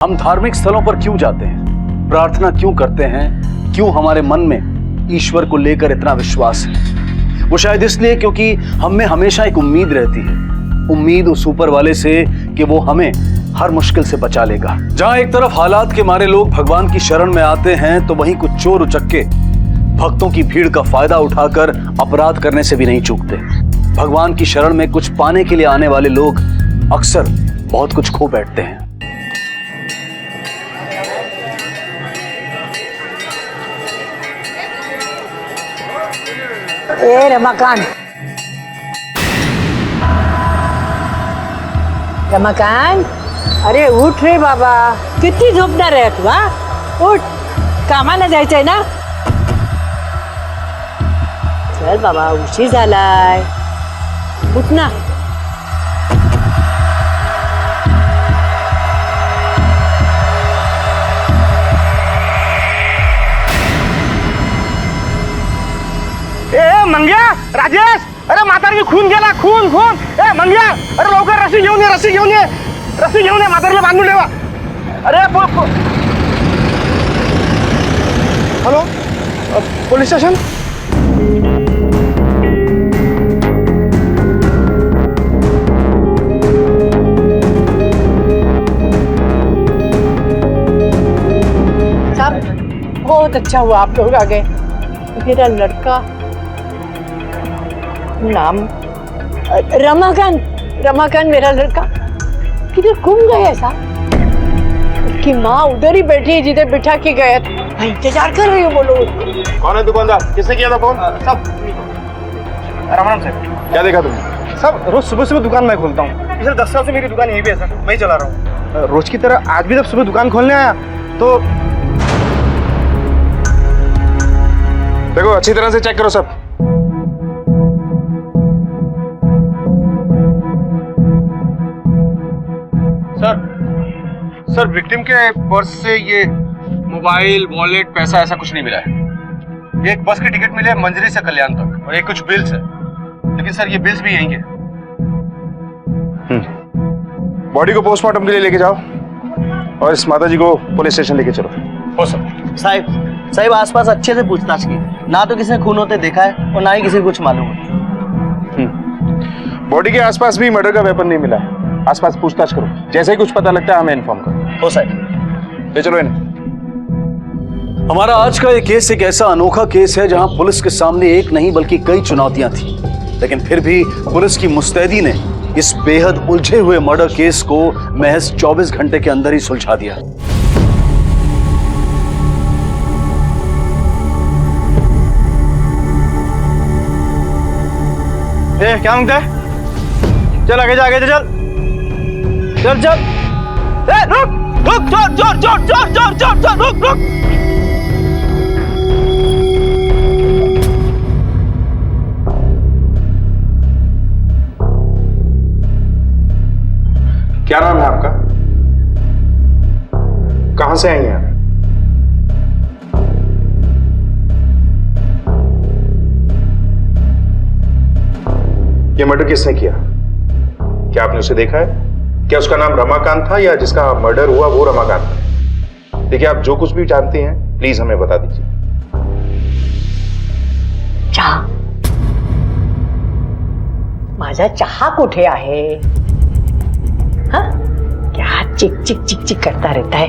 हम धार्मिक स्थलों पर क्यों जाते हैं, प्रार्थना क्यों करते हैं, क्यों हमारे मन में ईश्वर को लेकर इतना विश्वास है? वो शायद इसलिए क्योंकि हम में हमेशा एक उम्मीद रहती है, उम्मीद उस ऊपर वाले से कि वो हमें हर मुश्किल से बचा लेगा। जहां एक तरफ हालात के मारे लोग भगवान की शरण में आते हैं, तो वहीं कुछ चोर उचक्के भक्तों की भीड़ का फायदा उठाकर अपराध करने से भी नहीं चूकते। भगवान की शरण में कुछ पाने के लिए आने वाले लोग अक्सर बहुत कुछ खो बैठते हैं। ए रमाकांत, रमाकांत, अरे उठ रे बाबा, किती झोपणार आहे तू? उठ, कामाला जायचंय ना? चल बाबा, उशीर झालाय, उठ ना. ए मंग्या, राजेश, अरे म्हातारी खून गेला, खून खून. ए मंग्या, अरे लवकर रस्सी घेऊन ये, रस्सी घेऊन ये, रस्सी घेऊन ये, म्हातारीला बांधून ठेवा. अरे हॅलो, पोलीस स्टेशन. साहब, बहुत अच्छा हुआ आप लोग आ गए. मेरा लड़का नाम रमाकांत, रमाकांत मेरा लड़का किधर गुम गया साहब? उसकी माँ उधर ही बैठी है जिधर बिठा के गया था. मैं इंतजार कर रही हूँ, बोलो उसको. कौन है दुकानदार? किसने किया था फोन? सब राम राम सर. क्या देखा तुमने? सब रोज सुबह सुबह दुकान मैं खोलता हूँ. पिछले 10 साल से मेरी दुकान यहीं पे है सर, मैं ही चला रहा हूँ. रोज की तरह आज भी जब सुबह दुकान खोलने आया तो देखो, अच्छी तरह से चेक करो सब. सर विक्टिम के पर्स से ये मोबाइल, वॉलेट, पैसा ऐसा कुछ नहीं मिला है. एक बस की टिकट मिली है मंजरी से कल्याण तक, और एक कुछ बिल्स है. लेकिन सर ये बिल्स भी यहीं के. बॉडी को पोस्टमार्टम के लिए लेके जाओ और इस माता जी को पुलिस स्टेशन लेके चलो. हो सर. साहिब आसपास अच्छे से पूछताछ की, ना तो किसी ने खून होते देखा है और ना ही किसी को कुछ मालूम है. बॉडी के आसपास भी मर्डर का वेपन नहीं मिला है. आसपास पूछताछ करो, जैसे ही कुछ पता लगता है हमें इन्फॉर्म करो. हो साहिब. ले चलो इन्हें. हमारा आज का ये केस एक ऐसा अनोखा केस है जहां पुलिस के सामने एक नहीं बल्कि कई चुनौतियां थी, लेकिन फिर भी पुलिस की मुस्तैदी ने इस बेहद उलझे हुए मर्डर केस को महज 24 घंटे के अंदर ही सुलझा दिया. क्या मांगता है? चल आगे जा, आगे चल, चल चल. रुक रुक, चोर चोर चोर चोर चोर चोर चोर, रुक रुक. क्या नाम है आपका? कहां से आई हैं आप? ये मर्डर किसने किया? क्या आपने उसे देखा है? क्या उसका नाम रमाकांत था या जिसका मर्डर हुआ वो रमाकांत था? देखिए, आप जो कुछ भी जानते हैं प्लीज हमें बता दीजिए. चहा, माझा चहा कुठे आहे? हाँ, क्या चिक चिक चिक चिक करता रहता है?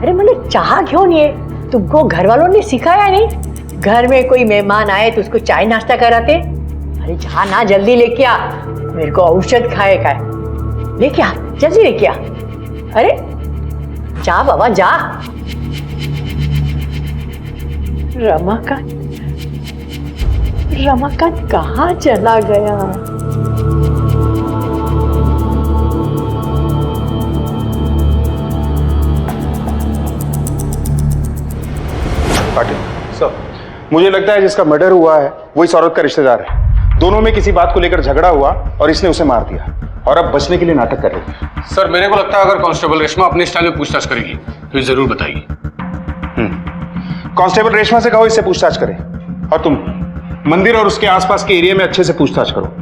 अरे मुझे चाह घेऊन ये. तुमको घर वालों ने सिखाया नहीं? घर में कोई मेहमान आए तो उसको चाय नाश्ता कराते. अरे जा ना, जल्दी लेके आ, मेरे को औषध खाए का है. लेके आ, जल्दी लेके आ. अरे जा बाबा जा. रमाकांत, रमाकांत कहाँ चला गया? पाटिल सर, मुझे लगता है जिसका मर्डर हुआ है वो इस औरत का रिश्तेदार है. दोनों में किसी बात को लेकर झगड़ा हुआ और इसने उसे मार दिया और अब बचने के लिए नाटक कर रही है. सर मेरे को लगता है अगर कांस्टेबल रेशमा अपने स्टाइल में पूछताछ करेगी तो ये जरूर बताएगी. कांस्टेबल रेशमा से कहो इससे पूछताछ करे, और तुम मंदिर और उसके आसपास के एरिया में अच्छे से पूछताछ करो.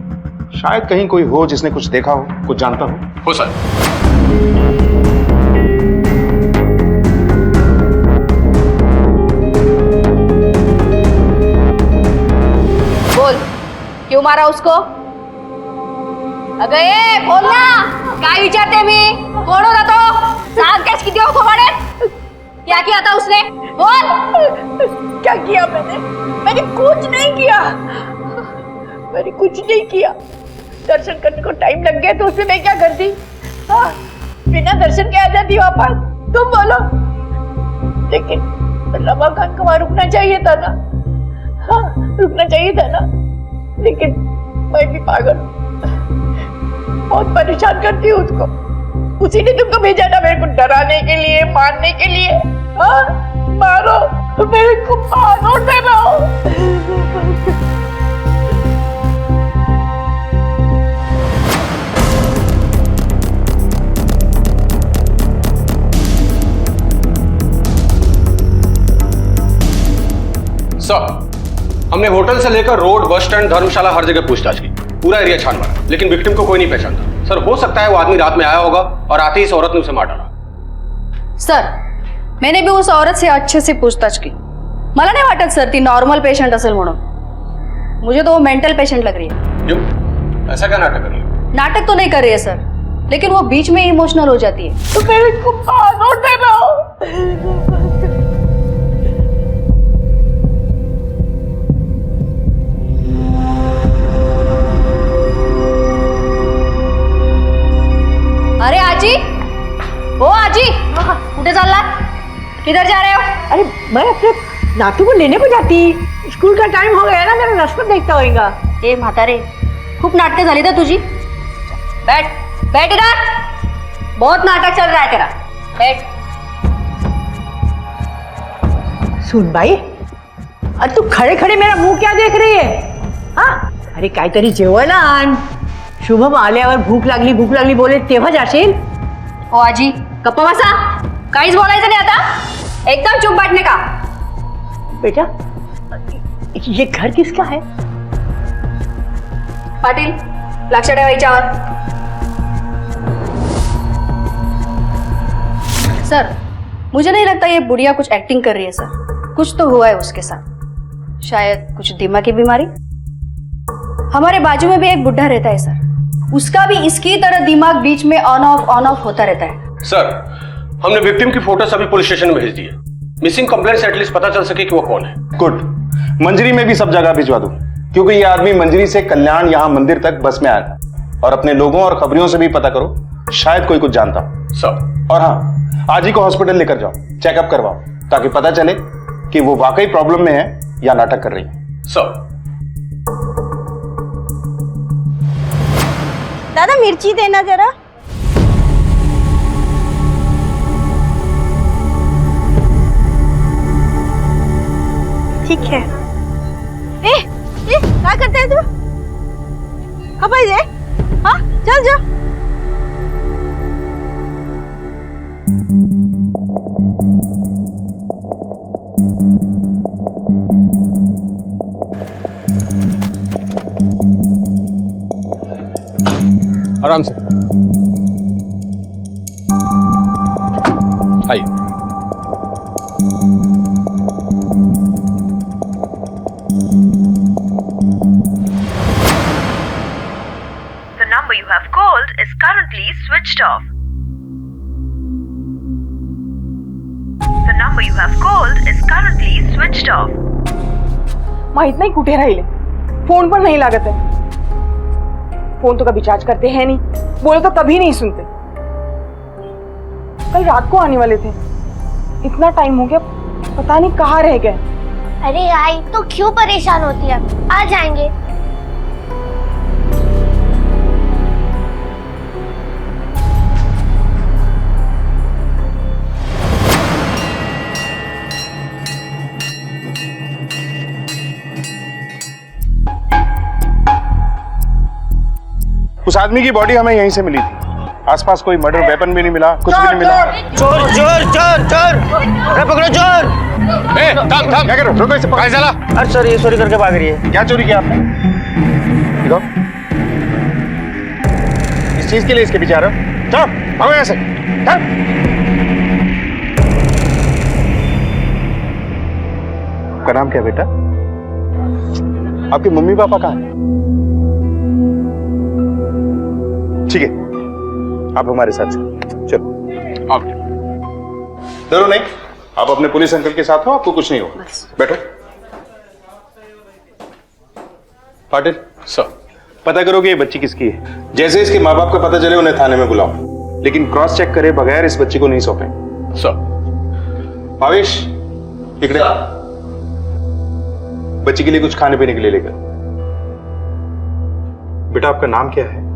शायद कहीं कोई हो जिसने कुछ देखा हो, कुछ जानता हो. हो सर. क्यों मारा उसको? अगं ए बोल ना, काय विचारते मी? कोण होता तो? सांग कैस किती हो थोबाडे? क्या किया था उसने? बोल. क्या किया मैंने कुछ नहीं किया, मैंने कुछ नहीं किया। दर्शन करने को टाइम लग गया तो उससे मैं क्या करती? हाँ, बिना दर्शन के आ जाती वापस। तुम बोलो। लेकिन लबा खान को वहां रुकना चाहिए था ना। हाँ, रुकना चाहिए था ना। लेकिन मैं भी पागल हूँ, बहुत परेशान करती हूँ उसको। उसी ने तुमको भेजा ना मेरे को डराने के लिए, मारने के लिए। हाँ, मारो मेरे को, मारो डराओ। सर, हमने होटल से लेकर रोड, बस स्टैंड, धर्मशाला हर जगह पूछताछ की, पूरा एरिया छान मारा, लेकिन विक्टिम को कोई नहीं पहचानता। सर, हो सकता है वो आदमी रात में आया होगा और आते ही इस औरत ने उसे मार डाला। सर, मैंने भी उस औरत से अच्छे से पूछताछ की. मला नाही वाटत सर ती नॉर्मल पेशंट असेल म्हणून. मुझे तो वो मेंटल पेशेंट लग रही है. क्यों? ऐसा क्या नाटक कर रही है? नाटक तो नहीं कर रही है सर, लेकिन वो बीच में इमोशनल हो जाती है. तो मेरे को मारो डराओ। अरे आजी, ओ आजी, कुठे चालला? किधर जा रहे हो? अरे मैं अपने नातू को लेने को जाती, स्कूल का टाइम हो गया ना, मेरा रास्ता देखता होएगा। ए म्हातारे, खूप नाटक झाली ना तुझी. बैठ बैठ इधर, बहुत नाटक चल रहा है तेरा. बैठ. सुन भाई, अरे तू खड़े खड़े मेरा मुंह क्या देख रही आहे? हा, अरे काहीतरी जेवण आण. शुभम आल्यावर भूक लागली बोले तेव्हा जाशील. ओ आजी, गप्पा बसा. काहीच बोलायचं नाही आता. एकदम चुप बैठने का. बेटा, ये घर किसका है? पाटील, लक्ष ठेवा हिच्यावर. सर, मुझे नहीं लगता ये बुढ़िया कुछ एक्टिंग कर रही है सर. कुछ तो हुआ है उसके साथ, शायद कुछ दिमाग की बीमारी. हमारे बाजू में भी एक बुढ़ा रहता है सर, उसका भी इसकी तरह दिमाग बीच में ऑन ऑफ होता रहता है. सर, हमने विक्टिम की फोटोज अभी पुलिस स्टेशन में भेज दी है. मिसिंग कंप्लेंट से एटलीस्ट पता चल सके कि वो कौन है. गुड, मंजरी में भी सब जगह भिजवा दूं, क्योंकि ये आदमी मंजरी से कल्याण यहाँ मंदिर तक बस में आया था. और अपने लोगों और खबरियों से भी पता करो, शायद कोई कुछ जानता. सर. और हाँ, आज ही को हॉस्पिटल लेकर जाओ, चेकअप करवाओ, ताकि पता चले कि वो वाकई प्रॉब्लम में है या नाटक कर रही है. सर. दादा मिर्ची देना जरा. ठीक है. ए क्या करते है तू? कब आई जे? हाँ, चल जा. आराम से आइए. The number you have called is currently switched off. The number you have called is currently switched off. माहित नाही कुठे राहिले. फोन पण नाही लागत है. फोन तो कभी चार्ज करते हैं नहीं, बोले तो कभी नहीं सुनते. कल रात को आने वाले थे, इतना टाइम हो गया, पता नहीं कहाँ रह गए. अरे आई तो क्यों परेशान होती है, आ जाएंगे. उस आदमी की बॉडी हमें यहीं से मिली थी. आसपास कोई मर्डर वेपन भी नहीं मिला, कुछ भी नहीं मिला. चोर चोर चोर चोर, अरे पकड़ो चोर. ए, थम थम. क्या करो? रुको इसे. काय झाला? अरे सर, ये चोरी करके भाग रही है. क्या चोरी किया आपने? दिखाओ. इस चीज के लिए इसके पीछे आ रहे हो? चलो भागो यहाँ से. चल. आपका नाम क्या बेटा? आपके मम्मी पापा कहाँ हैं? ठीक है, आप हमारे साथ चलो। आप डरो नहीं, आप अपने पुलिस अंकल के साथ हो, आपको कुछ नहीं होगा। बैठो। पाटिल सर, पता करो कि ये बच्ची किसकी है। जैसे इसके माँ बाप का पता चले उन्हें थाने में बुलाओ, लेकिन क्रॉस चेक करे बगैर इस बच्ची को नहीं सौंपें। सर। भावेश, इकड़े बच्ची के लिए कुछ खाने पीने के लिए लेकर। बेटा, आपका नाम क्या है?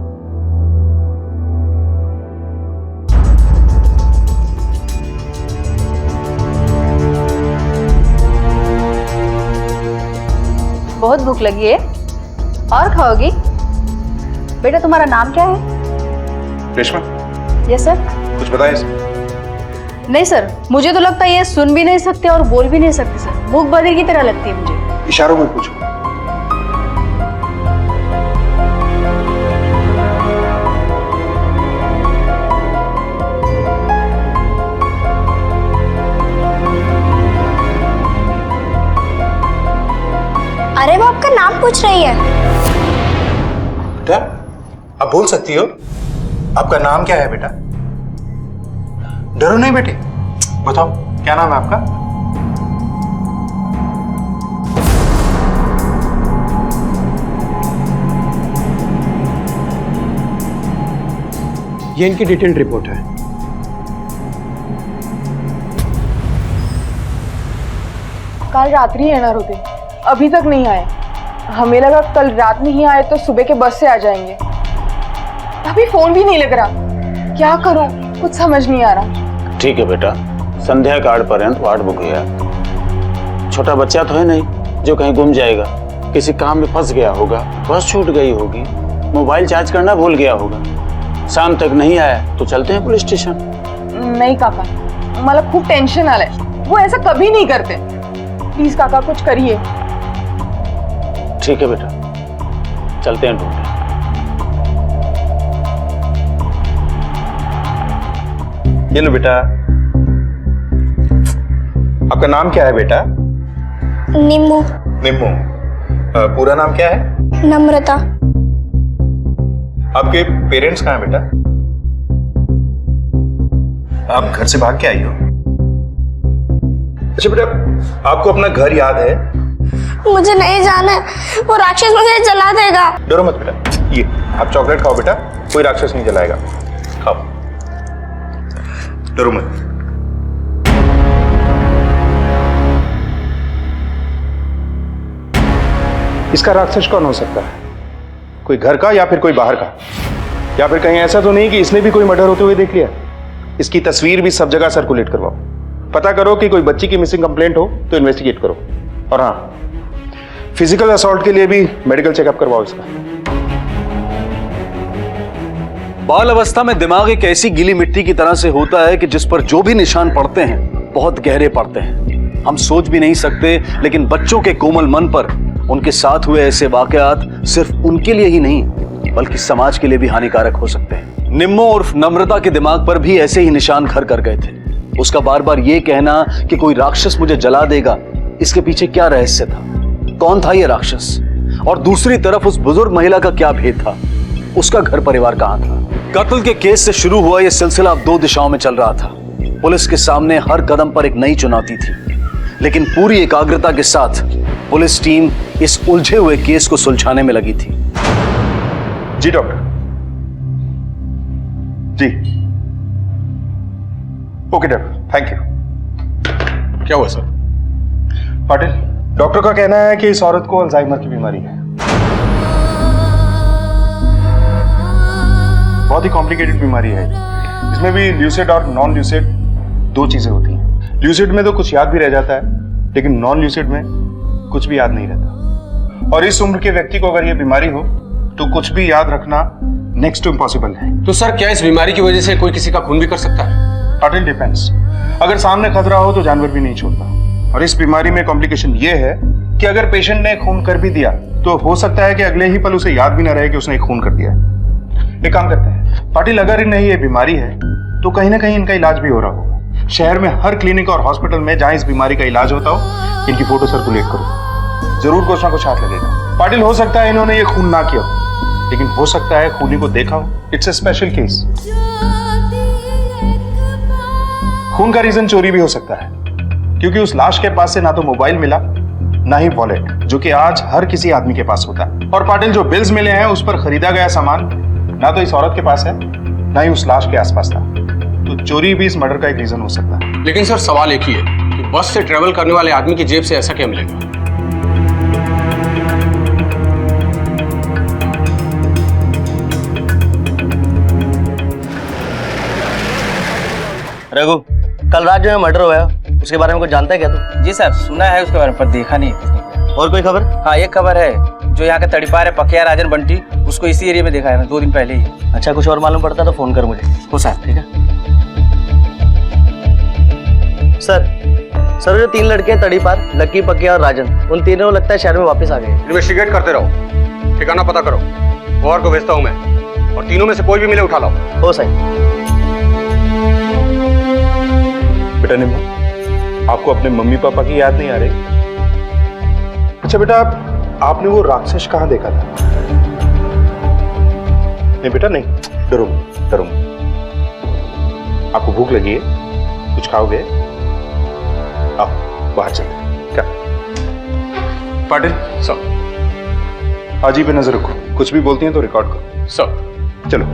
बहुत भूख लगी है और खाओगी? बेटा तुम्हारा नाम क्या है? Reshma, yes sir. कुछ बताएं इसे? नहीं सर, मुझे तो लगता है ये सुन भी नहीं सकते और बोल भी नहीं सकते सर, मूक बधिर की तरह लगती है मुझे। इशारों में पूछो। अरे वो आपका नाम पूछ रही है। बेटा, आप बोल सकती हो? आपका नाम क्या है बेटा? डरो नहीं बेटे, बताओ क्या नाम है आपका? ये इनकी डिटेल्ड रिपोर्ट है। कल रात्रि येणार होते, अभी तक नहीं आए। हमें लगा कल रात में ही आए तो सुबह के बस से आ जाएंगे। अभी फोन भी नहीं लग रहा, क्या करूं कुछ समझ नहीं आ रहा। ठीक है बेटा, संध्या कालपर्यंत वाट बघूया। छोटा बच्चा तो है नहीं जो कहीं गुम जाएगा, किसी काम में फंस गया होगा, बस छूट गई होगी, मोबाइल चार्ज करना भूल गया होगा। शाम तक नहीं आया तो चलते हैं पुलिस स्टेशन। नहीं काका, मला खूप टेंशन आलंय, वो ऐसा कभी नहीं करते। प्लीज काका कुछ करिए। ठीक है बेटा, चलते हैं ढूंढने। ये लो बेटा। आपका नाम क्या है बेटा? निम्मू। निम्मू। पूरा नाम क्या है? नम्रता। आपके पेरेंट्स कहाँ हैं बेटा? आप घर से भाग के आई हो? अच्छा बेटा, आपको अपना घर याद है? मुझे नहीं जाना है, वो राक्षस मुझे जला देगा। डरो मत बेटा, ये आप चॉकलेट खाओ बेटा, कोई राक्षस नहीं जलाएगा, खाओ, डरो मत। इसका राक्षस कौन हो सकता है? कोई घर का या फिर कोई बाहर का? या फिर कहीं ऐसा तो नहीं कि इसने भी कोई मर्डर होते हुए देख लिया? इसकी तस्वीर भी सब जगह सर्कुलेट करवाओ, पता करो कि कोई बच्ची की मिसिंग कंप्लेंट हो तो इन्वेस्टिगेट करो, और हाँ, फिजिकल असॉल्ट के लिए भी मेडिकल चेकअप करवाओ इसका। बाल अवस्था में दिमाग एक ऐसी गीली मिट्टी की तरह से होता है कि जिस पर जो भी निशान पड़ते हैं बहुत गहरे पड़ते हैं। हम सोच भी नहीं सकते, लेकिन बच्चों के कोमल मन पर उनके साथ हुए ऐसे वाकयात सिर्फ उनके लिए ही नहीं बल्कि समाज के लिए भी हानिकारक हो सकते हैं। निम्मो उर्फ नम्रता के दिमाग पर भी ऐसे ही निशान घर कर गए थे। उसका बार बार ये कहना कि कोई राक्षस मुझे जला देगा, इसके पीछे क्या रहस्य था? कौन था ये राक्षस? और दूसरी तरफ उस बुजुर्ग महिला का क्या भेद था? उसका घर परिवार कहां था? कत्ल के केस से शुरू हुआ यह सिलसिला अब दो दिशाओं में चल रहा था। पुलिस के सामने हर कदम पर एक नई चुनौती थी, लेकिन पूरी एकाग्रता के साथ पुलिस टीम इस उलझे हुए केस को सुलझाने में लगी थी। जी डॉक्टर, जी ओके डॉक्टर, थैंक यू। क्या हुआ सर? पाटिल, डॉक्टर का कहना है कि इस औरत को अल्जाइमर की बीमारी है। बहुत ही कॉम्प्लिकेटेड बीमारी है। इसमें भी ल्यूसिड और नॉन ल्यूसिड दो चीजें होती हैं। ल्यूसिड में तो कुछ याद भी रह जाता है, लेकिन नॉन ल्यूसिड में कुछ भी याद नहीं रहता। और इस उम्र के व्यक्ति को अगर यह बीमारी हो तो कुछ भी याद रखना नेक्स्ट टू इम्पॉसिबल है। तो सर क्या इस बीमारी की वजह से कोई किसी का खून भी कर सकता है? पाटिल, डिपेंड्स। अगर सामने खतरा हो तो जानवर भी नहीं छोड़ता। और इस बीमारी में कॉम्प्लिकेशन ये है कि अगर पेशेंट ने खून कर भी दिया तो हो सकता है कि अगले ही पल उसे याद भी ना रहे कि उसने खून कर दिया है। एक काम करते हैं पाटिल, अगर इन्हें ये बीमारी है तो कहीं ना कहीं इनका इलाज भी हो रहा होगा। शहर में हर क्लिनिक और हॉस्पिटल में जहां इस बीमारी का इलाज होता हो, इनकी फोटो सर्कुलेट करो, जरूर कुछ ना कुछ हाथ लगेगा। पाटिल, हो सकता है इन्होंने ये खून ना किया हो, लेकिन हो सकता है खूनी को देखा हो। It's a special case. खून का रीजन चोरी भी हो सकता है, क्योंकि उस लाश के पास से ना तो मोबाइल मिला ना ही वॉलेट, जो कि आज हर किसी आदमी के पास होता है। और पाटिल, जो बिल्स मिले हैं उस पर खरीदा गया सामान ना तो इस औरत के पास है ना ही उस लाश के आसपास था। तो चोरी भी इस मर्डर का एक रीजन हो सकता है। लेकिन सर सवाल एक ही है कि बस से ट्रेवल करने वाले आदमी की जेब से ऐसा क्या मिलेगा? रघु, कल रात जो है मर्डर हुआ है, उसके बारे में कुछ जानता है क्या तू? जी सर, सुना है उसके बारे में पर देखा नहीं है। और कोई खबर? हाँ, एक खबर है, जो यहाँ का तड़ीपार है पकिया राजन बंटी, उसको इसी एरिया में देखा है 2 दिन पहले ही। अच्छा, कुछ और मालूम पड़ता तो फोन कर मुझे। हो सर। ठीक है सर, जो 3 लड़के हैं तड़ीपार, लक्की, पकिया और राजन, उन तीनों लगता है शहर में वापस आ गए। इन्वेस्टिगेट करते रहो, ठिकाना पता करो, और को भेजता हूं मैं, और तीनों में से कोई भी मिले उठा लाओ। हो सही। बेटा निम्बू, आपको अपने मम्मी पापा की याद नहीं आ रही? अच्छा बेटा, आपने वो राक्षस कहाँ देखा था? नहीं बेटा नहीं, डरो डरो। आपको भूख लगी है, कुछ खाओगे? आओ बाहर चलो। क्या पाटिल, सर। हाजी पे नजर रखो, कुछ भी बोलती हैं तो रिकॉर्ड करो। सर। चलो।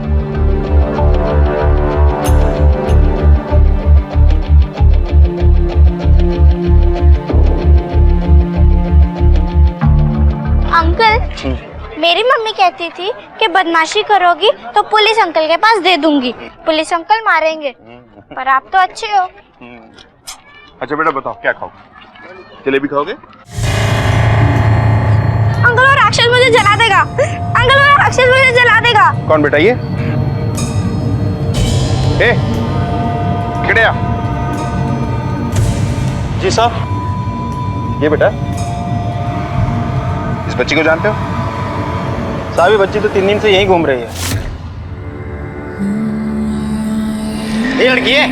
अंकल, मेरी मम्मी कहती थी कि बदमाशी करोगी तो पुलिस अंकल के पास दे दूंगी, पुलिस अंकल मारेंगे, पर आप तो अच्छे हो। अच्छा बेटा बताओ, क्या खाओगे? जलेबी खाओगे? अंकल, वो राक्षस मुझे जला देगा। अंकल, वो राक्षस मुझे जला देगा। कौन बेटा ये? किड़िया। जी साहब। ये बेटा, इस बच्ची को जानते हो? साहब, ये बच्ची तो 3 दिन से यहीं घूम रही है। ये लड़की है,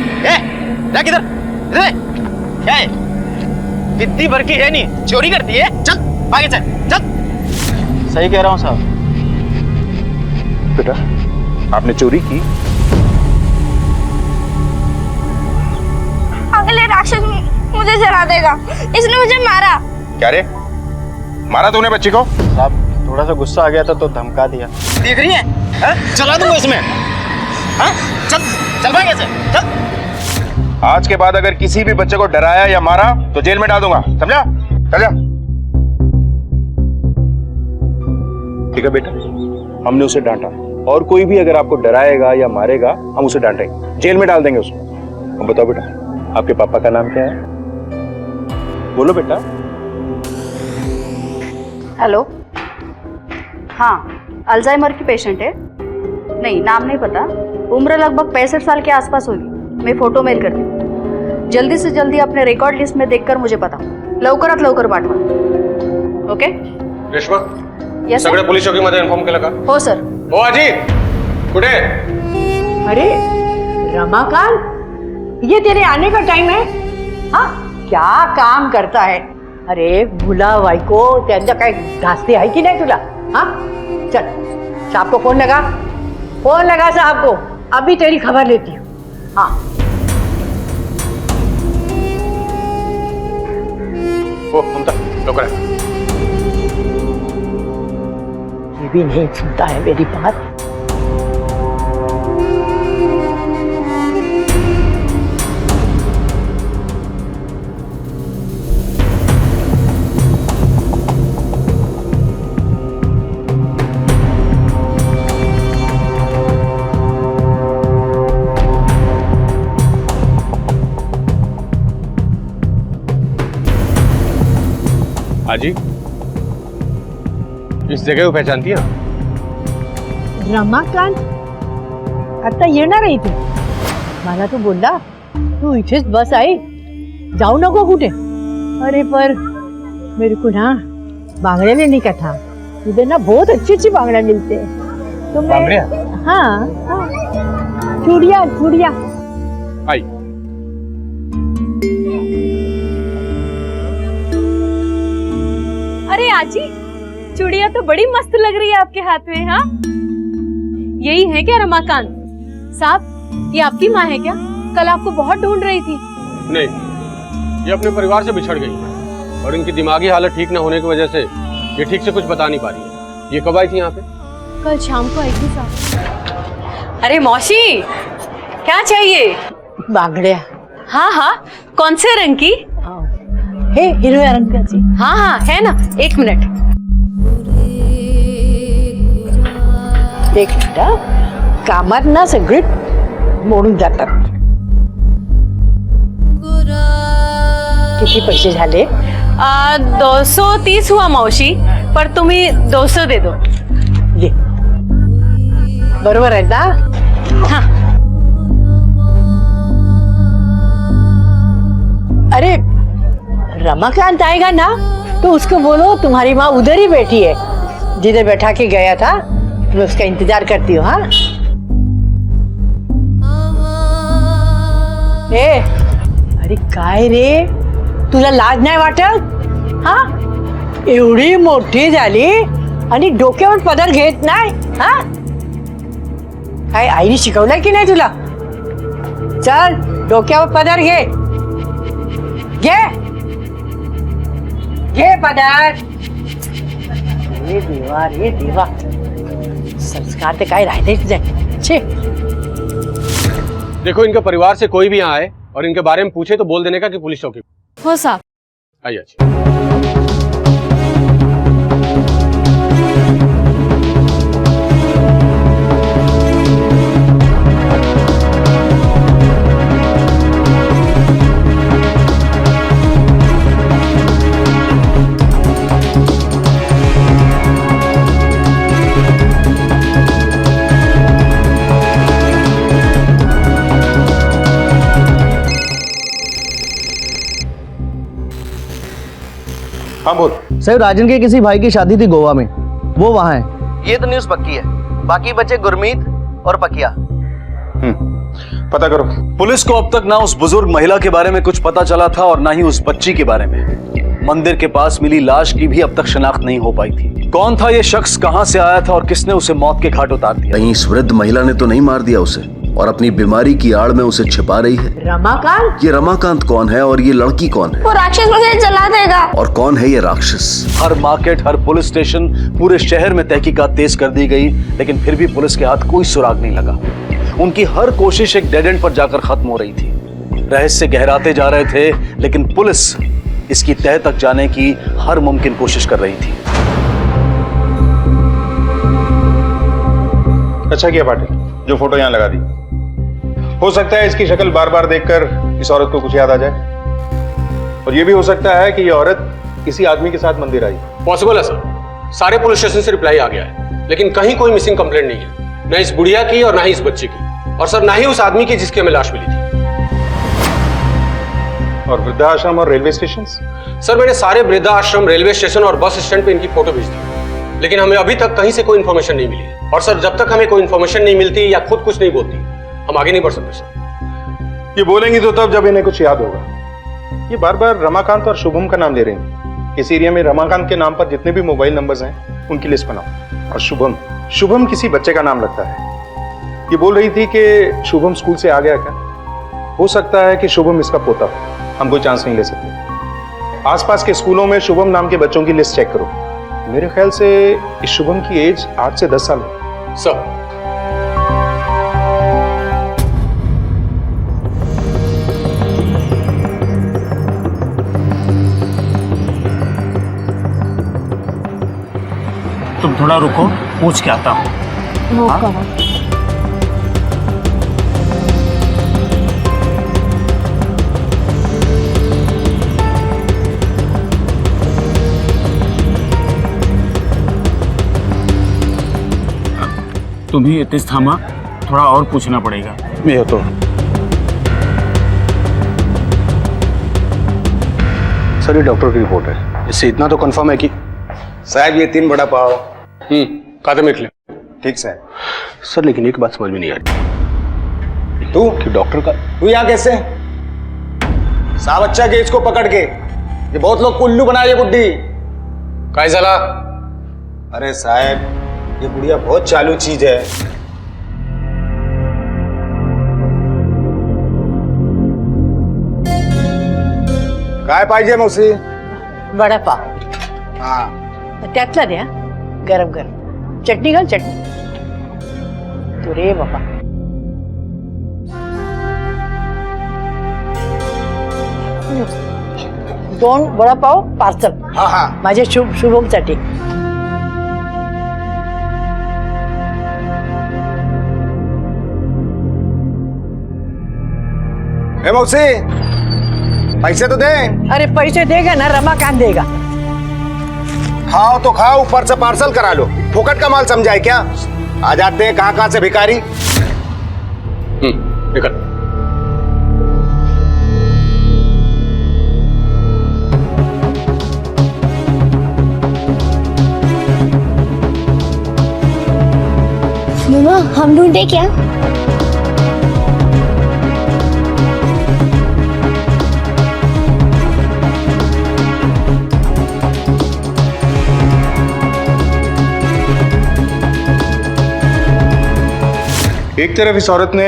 जा किधर? क्या है? इतनी भर की है नहीं, चोरी करती है। चल आगे चल, चल। सही कह रहा हूँ साहब। बेटा, आपने चोरी की? अंकल, ये राक्षस मुझे जला देगा, इसने मुझे मारा। क्या रे, मारा तूने बच्ची को? साहब, थोड़ा सा गुस्सा आ गया था तो धमका दिया। देख रही है? चला दूंगा इसमें। हाँ? चल चल भागे से, चल। आज के बाद अगर किसी भी बच्चे को डराया या मारा तो जेल में डाल दूंगा, समझा? चल जा। ठीक है बेटा, हमने उसे डांटा, और कोई भी अगर आपको डराएगा या मारेगा हम उसे डांटेंगे, जेल में डाल देंगे उसको। अब बताओ बेटा, आपके पापा का नाम क्या है? बोलो बेटा। हेलो, हाँ, अल्जाइमर की पेशेंट है। नहीं, नाम नहीं पता, उम्र लगभग 65 साल के आसपास होगी। मैं फोटो मेल करती हूँ, जल्दी से जल्दी अपने रिकॉर्ड लिस्ट में देखकर मुझे बताओ, लवकरात लवकर पाठवा। ओके रेश्मा, यस सगळे पोलीस चौकीमध्ये इन्फॉर्म केलं का? हो सर। हो आजी, कुठे? अरे रमाकांत, ये तेरे आने का टाइम है? हाँ, क्या काम करता है? अरे भुला भाई को, त्यांच्या काय धास्ती आहे की नहीं तुला? हाँ चल, साहब को फोन लगा साहब को, अभी तेरी खबर लेती हूँ। हाँ हो ममता, लवकर आहे। ये भी नहीं सुनता है मेरी बात। आजी, इस जगह को पहचानती है? रमाकांत आता येणार आहे इथे, मला तो बोलला तू इथेच बस आहे, जाऊ नको कुठे। अरे पर मेरे को ना बांगड़िया लेने का था, इधर ना बहुत अच्छी अच्छी बांगड़िया मिलते हैं तो बांगड़िया? हाँ हाँ, चूड़िया चूड़िया। आई। अरे आजी, चूड़िया तो बड़ी मस्त लग रही है आपके हाथ में। हाँ, यही है क्या रमाकांत साहब? ये आपकी माँ है क्या? कल आपको बहुत ढूंढ रही थी। नहीं, ये अपने परिवार से बिछड़ गई है और इनकी दिमागी हालत ठीक न होने की वजह से ये ठीक से कुछ बता नहीं पा रही है। ये कब आई थी यहाँ पे? कल शाम को आई थी साहब। अरे मौसी, क्या चाहिए? बांगड़िया। हाँ हाँ, कौन से रंग की? हे हिरव्या रंगाची। हाँ हाँ है ना, 1 मिनट। एक मिनिट, कामात ना सगळे मोडून जातात। किती पैसे झाले? 230 हुआ मौसी, पर तुम्ही 200 दे दो। ये बरोबर आहे ना? हाँ। अरे रमाकांत आएगा ना तो उसको बोलो तुम्हारी माँ उधर ही बैठी है, जिधर बैठा के गया था। मैं उसका इंतजार करती हूँ। हाँ ए, अरे काय रे, तुला लाज नाही वाटत? हा, एवढी मोठी झाली आणि डोक्यावर पदर घेत नाही? हा, काय आईने शिकवलंय की नाही तुला? चल डोक्यावर पदर घे, घे घे पदर। रे देवा, रे देवा, संस्कार ते काय राहतेच नाही। छे, देखो, इनके परिवार से कोई भी यहाँ आए और इनके बारे में पूछे तो बोल देने का कि पुलिस चौकी। हो साहब। आइए। हाँ बोल। सर, राजन के किसी भाई की शादी थी गोवा में, वो वहाँ है। ये तो न्यूज़ पक्की है, बाकी बचे गुरमीत और पकिया। पता करो। पुलिस को अब तक ना उस बुजुर्ग महिला के बारे में कुछ पता चला था और ना ही उस बच्ची के बारे में। मंदिर के पास मिली लाश की भी अब तक शिनाख्त नहीं हो पाई थी। कौन था ये शख्स, कहां से आया था और किसने उसे मौत के घाट उतार दिया? कहीं इस वृद्ध महिला ने तो नहीं मार दिया उसे और अपनी बीमारी की आड़ में उसे छिपा रही है? रमाकांत? ये रमाकांत कौन है और ये लड़की कौन है? वो राक्षस मुझे जला देगा। और कौन है ये राक्षस? हर मार्केट, हर पुलिस स्टेशन, पूरे शहर में तहकीकात तेज कर दी गई, लेकिन फिर भी पुलिस के हाथ कोई सुराग नहीं लगा। उनकी हर कोशिश एक डेड एंड पर जाकर खत्म हो रही थी। रहस्य गहराते जा रहे थे, लेकिन पुलिस इसकी तह तक जाने की हर मुमकिन कोशिश कर रही थी। अच्छा किया पाटिल, जो फोटो यहाँ लगा दी। हो सकता है इसकी शक्ल बार बार देखकर इस औरत को कुछ याद आ जाए, और ये भी हो सकता है कि ये औरत इसी आदमी के साथ मंदिर आई। पॉसिबल है सर, सारे पुलिस स्टेशन से रिप्लाई आ गया है, लेकिन कहीं कोई मिसिंग कंप्लेंट नहीं है, न इस बुढ़िया की और न ही इस बच्चे की, और सर न ही उस आदमी की जिसकी हमें लाश मिली थी। और वृद्धाश्रम और रेलवे स्टेशन? सर, मैंने सारे वृद्धाश्रम, रेलवे स्टेशन और बस स्टैंड पे इनकी फोटो भेज दी, लेकिन हमें अभी तक कहीं से कोई इन्फॉर्मेशन नहीं मिली है। और सर, जब तक हमें कोई इन्फॉर्मेशन नहीं मिलती या खुद कुछ नहीं बोलती, हम आगे नहीं बढ़ सकते सर। ये बोलेंगी तो तब जब इन्हें कुछ याद होगा। ये बार बार रमाकांत और शुभम का नाम ले रही हैं। इस एरिया में रमाकांत के नाम पर जितने भी मोबाइल नंबर्स हैं उनकी लिस्ट बनाओ। और शुभम किसी बच्चे का नाम लगता है। ये बोल रही थी कि शुभम स्कूल से आ गया क्या? हो सकता है कि शुभम इसका पोता हो, हम कोई चांस नहीं ले सकते। आसपास के स्कूलों में शुभम नाम के बच्चों की लिस्ट चेक करो। मेरे ख्याल से इस शुभम की एज 8 से 10 साल है। सर, तुम थोड़ा रुको, पूछ के आता हूँ। तुम्ही इथेच थांबा, थोड़ा और पूछना पड़ेगा। ये तो सर, ये डॉक्टर की रिपोर्ट है, इससे इतना तो कंफर्म है कि साहब ये 3 बड़ा पाव। खाते में लिख ले। ठीक सर। सर, लेकिन एक बात समझ में नहीं आ रही। तू कि डॉक्टर का तू यहाँ कैसे? साहब अच्छा के इसको पकड़ के, ये बहुत लोग कुल्लू बनाए ये बुड्ढी। काय झाला? अरे साहब, ये बुढ़िया बहुत चालू चीज है। काय पाहिजे मौसी? वडा पाव। हाँ त्यातला द्या, गरम गरम। चटणी घाल, चटणी। तू रे बाबा। दोन वडापाव पार्सल। हाँ हाँ। माझ्या शुभमसाठी। ए मौसी, पैसे तो दे। अरे पैसे देगा ना, रमाकांत देगा। खाओ तो खाओ, ऊपर से पार्सल करा लो। फोकट का माल समझा है क्या? आ जाते हैं कहाँ से भिखारी। निकल। मम्मा, हम ढूंढे क्या? एक तरफ इस औरत ने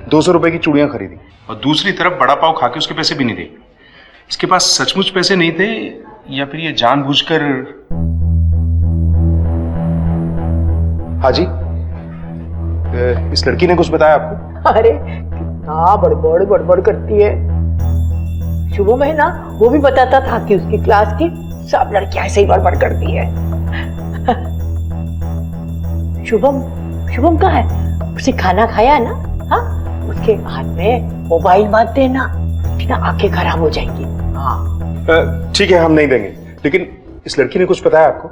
200 रुपए की चूड़ियां खरीदी और दूसरी तरफ बड़ा पाव खा के उसके पैसे भी नहीं दिए। इसके पास सचमुच पैसे नहीं थे या फिर ये जानबूझकर। हाँ जी, इस लड़की ने कुछ बताया आपको? अरे कितना बड़बड़ करती है। शुभम है ना, वो भी बताता था कि उसकी क्लास की सब लड़कियां ऐसे ही बड़बड़ करती है। शुभम कहाँ है? उसे खाना खाया है ना? हाँ, उसके हाथ में मोबाइल मत देना, ना आंखें खराब हो जाएंगी। हाँ ठीक है, हम नहीं देंगे। लेकिन इस लड़की ने कुछ बताया आपको?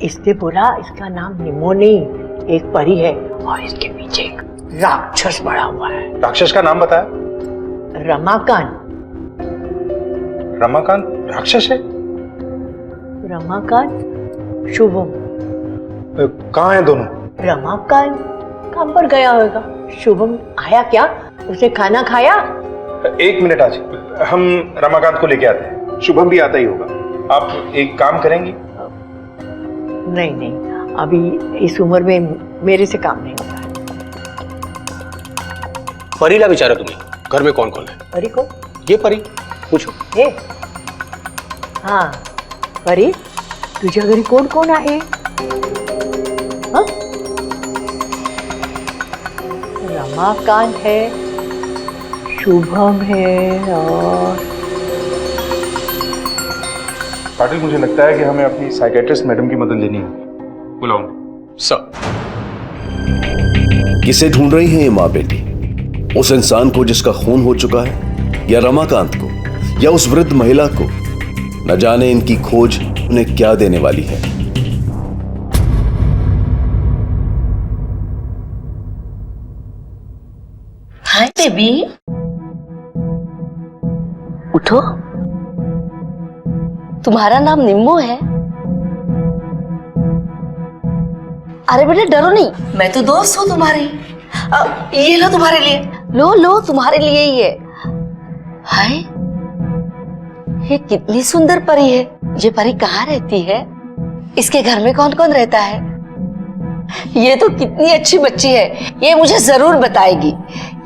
इसने बोला इसका नाम निमो नहीं, एक परी है और इसके पीछे एक राक्षस बड़ा हुआ है। राक्षस का नाम बताया? रमाकांत। रमाकांत राक्षस है? रमाकांत, शुभम। कहाँ हैं दोनों? रमाकांत काम पर गया होगा। शुभम आया क्या? उसने खाना खाया? 1 मिनट आज, हम रमाकांत को लेके आते हैं। शुभम भी आता ही होगा। आप एक काम करेंगी? नहीं, अभी इस उम्र में मेरे से काम नहीं होता। परी ला बेचारा तुम्हें, घर में कौन कौन है? परी को? ये परी, पूछो। हाँ परी, तुझ्या घरी कोण कोण आहे? हाँ? रमाकांत है, शुभम है और पाटिल, मुझे लगता है कि हमें अपनी साइकेट्रिस्ट मैडम की मदद लेनी है। बुलाओ सर। किसे ढूंढ रही है ये माँ बेटी? उस इंसान को जिसका खून हो चुका है, या रमाकांत को, या उस वृद्ध महिला को? न जाने इनकी खोज उन्हें क्या देने वाली है। हाय बेबी, उठो। तुम्हारा नाम निम्बू है? अरे बेटे डरो नहीं, मैं तो दोस्त हूँ तुम्हारी। ये लो तुम्हारे लिए। लो तुम्हारे लिए ही है। हाय, ये कितनी सुंदर परी है। ये परी कहाँ रहती है? इसके घर में कौन कौन रहता है? ये तो कितनी अच्छी बच्ची है, ये मुझे जरूर बताएगी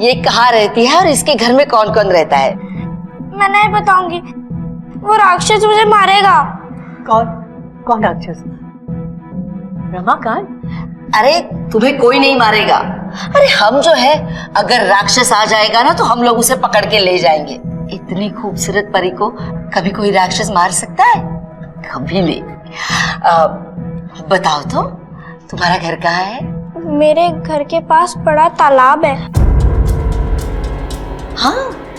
ये कहाँ रहती है और इसके घर में कौन कौन रहता है। मैं नहीं बताऊंगी, वो राक्षस मुझे मारेगा। कौन राक्षस? रमाकांत? अरे तुम्हें कोई नहीं मारेगा। अरे हम जो है, अगर राक्षस आ जाएगा ना तो हम लोग उसे पकड़ के ले जाएंगे। इतनी खूबसूरत परी को कभी कोई राक्षस मार सकता है? कभी नहीं। बताओ तो, तुम्हारा घर कहाँ है? मेरे घर के पास बड़ा तालाब है। हाँ,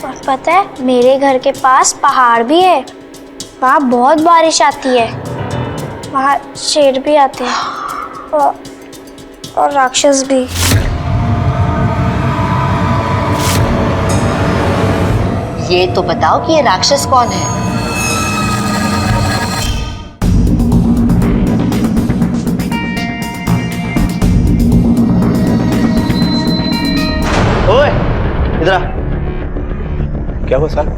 और पता है मेरे घर के पास पहाड़ भी है, वहाँ बहुत बारिश आती है, वहाँ शेर भी आते हैं और राक्षस भी। ये तो बताओ कि ये राक्षस कौन है? ओए, इधर आ। क्या हुआ सर?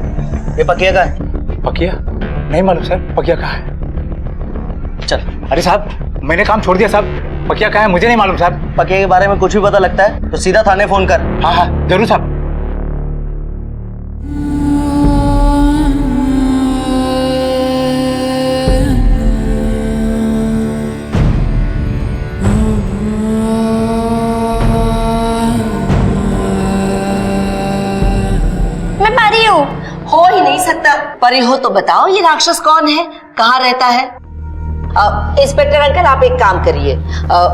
ये पकिया का है। पकिया? नहीं मालूम सर, पकिया कहाँ है? चल। अरे साहब मैंने काम छोड़ दिया साहब। पकिया कहाँ है मुझे नहीं मालूम साहब। पकिया के बारे में कुछ भी पता लगता है तो सीधा थाने फोन कर। हाँ हाँ जरूर साहब। मैं परी हूँ। हो ही नहीं सकता। परी हो तो बताओ ये राक्षस कौन है, कहाँ रहता है? इंस्पेक्टर अंकल आप एक काम करिए,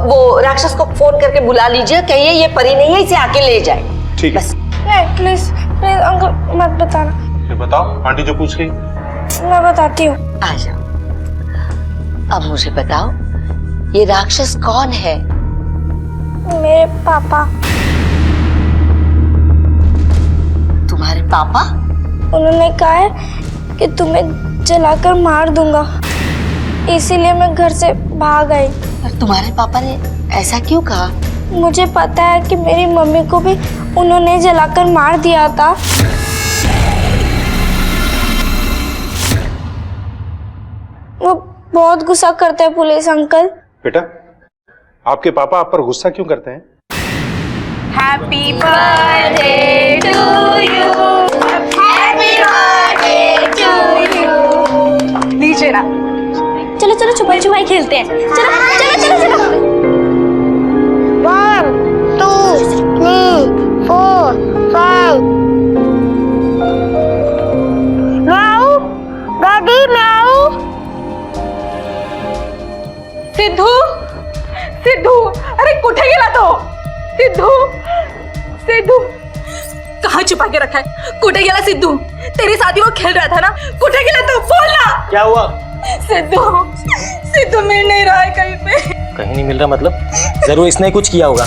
वो राक्षस को फोन करके बुला लीजिए, कहिए ये परी नहीं है, इसे आके ले जाए। ठीक है। नहीं प्लीज प्लीज अंकल मत बताना। ये बताओ आंटी जो पूछ रही। मैं बताती हूँ। आ जाओ। अब मुझे बताओ ये राक्षस कौन है? मेरे पापा। तुम्हारे पापा? उन्होंने कहा है कि तुम्हें जलाकर मार दूंगा, इसीलिए मैं घर से भाग आई। पर तुम्हारे पापा ने ऐसा क्यों कहा? मुझे पता है कि मेरी मम्मी को भी उन्होंने जलाकर मार दिया था। वो बहुत गुस्सा करते हैं पुलिस अंकल। बेटा आपके पापा आप पर गुस्सा क्यों करते हैं? Happy birthday to you, happy birthday to you. लीजिए ना। चलो चलो छुपाई छुपाई खेलते हैं। चलो चलो चलो चलो। 1 2 3 4 5। म्याऊ दादी म्याऊ। सिद्धू सिद्धू, अरे कुठे गेला तो? सिद्धू सिद्धू कहाँ छुपा के रखा है? कुठे गेला सिद्धू? तेरे साथ ही वो खेल रहा था ना, कुठे गेला तो? बोल ना। क्या हुआ? सिद्धू सिद्धू मिल नहीं रहा है कहीं पे। कहीं नहीं मिल रहा मतलब? जरूर इसने कुछ किया होगा।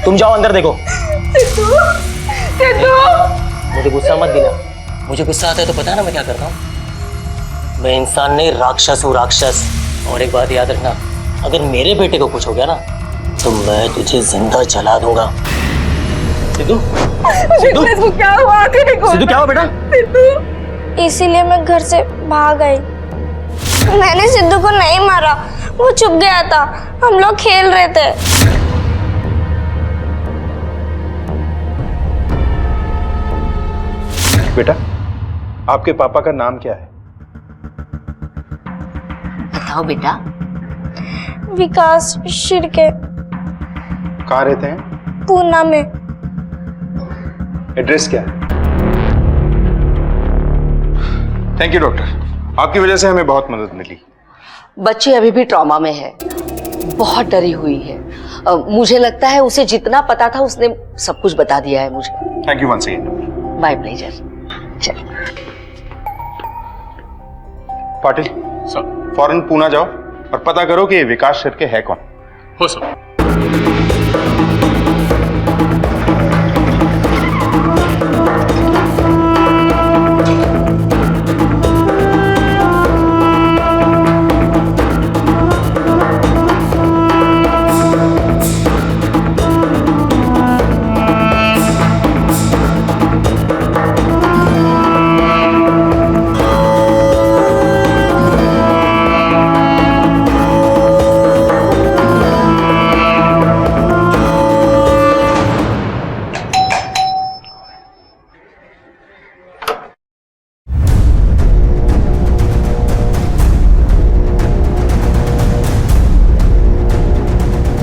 तुम जाओ अंदर देखो। सिद्धू सिद्धू मुझे गुस्सा मत दिला। मुझे गुस्सा आता है तो पता है ना मैं क्या करता हूँ। मैं इंसान नहीं राक्षस हूँ, राक्षस। और एक बात याद रखना, अगर मेरे बेटे को कुछ हो गया ना तो मैं तुझे जिंदा जला दूंगा। सिद्धू सिद्धू क्या हुआ? आंखें नहीं खोल। सिद्धू क्या हुआ बेटा? सिद्धू इसीलिए मैं घर से भाग आई। मैंने सिद्धू को नहीं मारा, वो छुप गया था, हम लोग खेल रहे थे। बेटा आपके पापा का नाम क्या है? बताओ बेटा। विकास शिर्के। कहाँ रहते हैं? पूना में। एड्रेस क्या है? थैंक यू डॉक्टर, आपकी वजह से हमें बहुत मदद मिली। बच्ची अभी भी ट्रॉमा में है, बहुत डरी हुई है। मुझे लगता है उसे जितना पता था उसने सब कुछ बता दिया है मुझे। Thank you once again. My pleasure. चल पाटिल सर, फौरन पूना जाओ और पता करो कि ये विकास शिर्के है कौन। हो सर।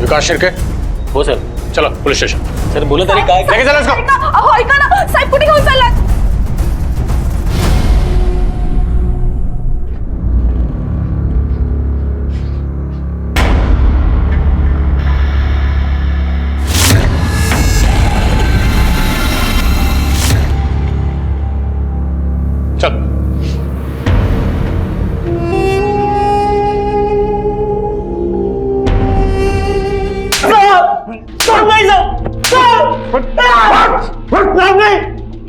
विकास शिर्के हो सर। चलो पुलिस स्टेशन। सर बोलो तरी काय लेके चलो इसको। अहो ऐका ना साहेब, कुठे घेऊन चाललात? चल।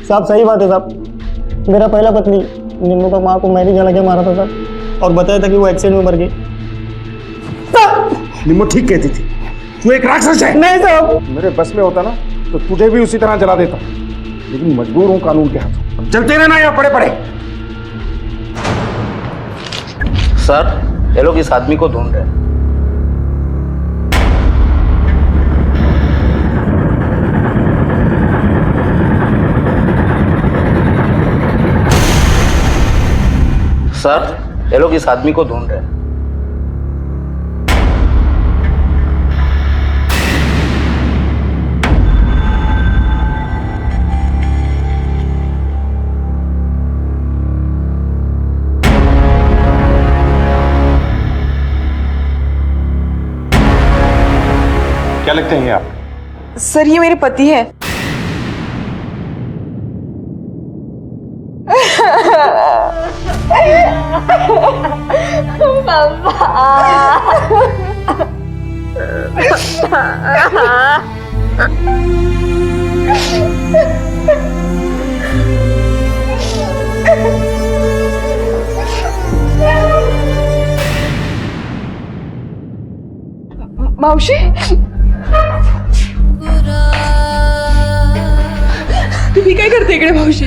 साहब सही बात है साहब, मेरा पहला पत्नी निम्नू का माँ को मैंने जला के मारा था साहब, और बताया था कि वो एक्सीडेंट में मर गई। निम्मो ठीक कहती थी, तू एक राक्षस है। नहीं साहब, मेरे बस में होता ना तो तुझे भी उसी तरह जला देता, लेकिन मजबूर हूँ कानून के हाथों। चलते रहना यहाँ पड़े पड़े। सर, ये लोग इस आदमी को ढूंढ रहे हैं। सर, ये लोग इस आदमी को ढूंढ रहे हैं। क्या लगते हैं आप? सर ये मेरे पति हैं। मावशी, तुम्ही काय करते इकडे मावशी?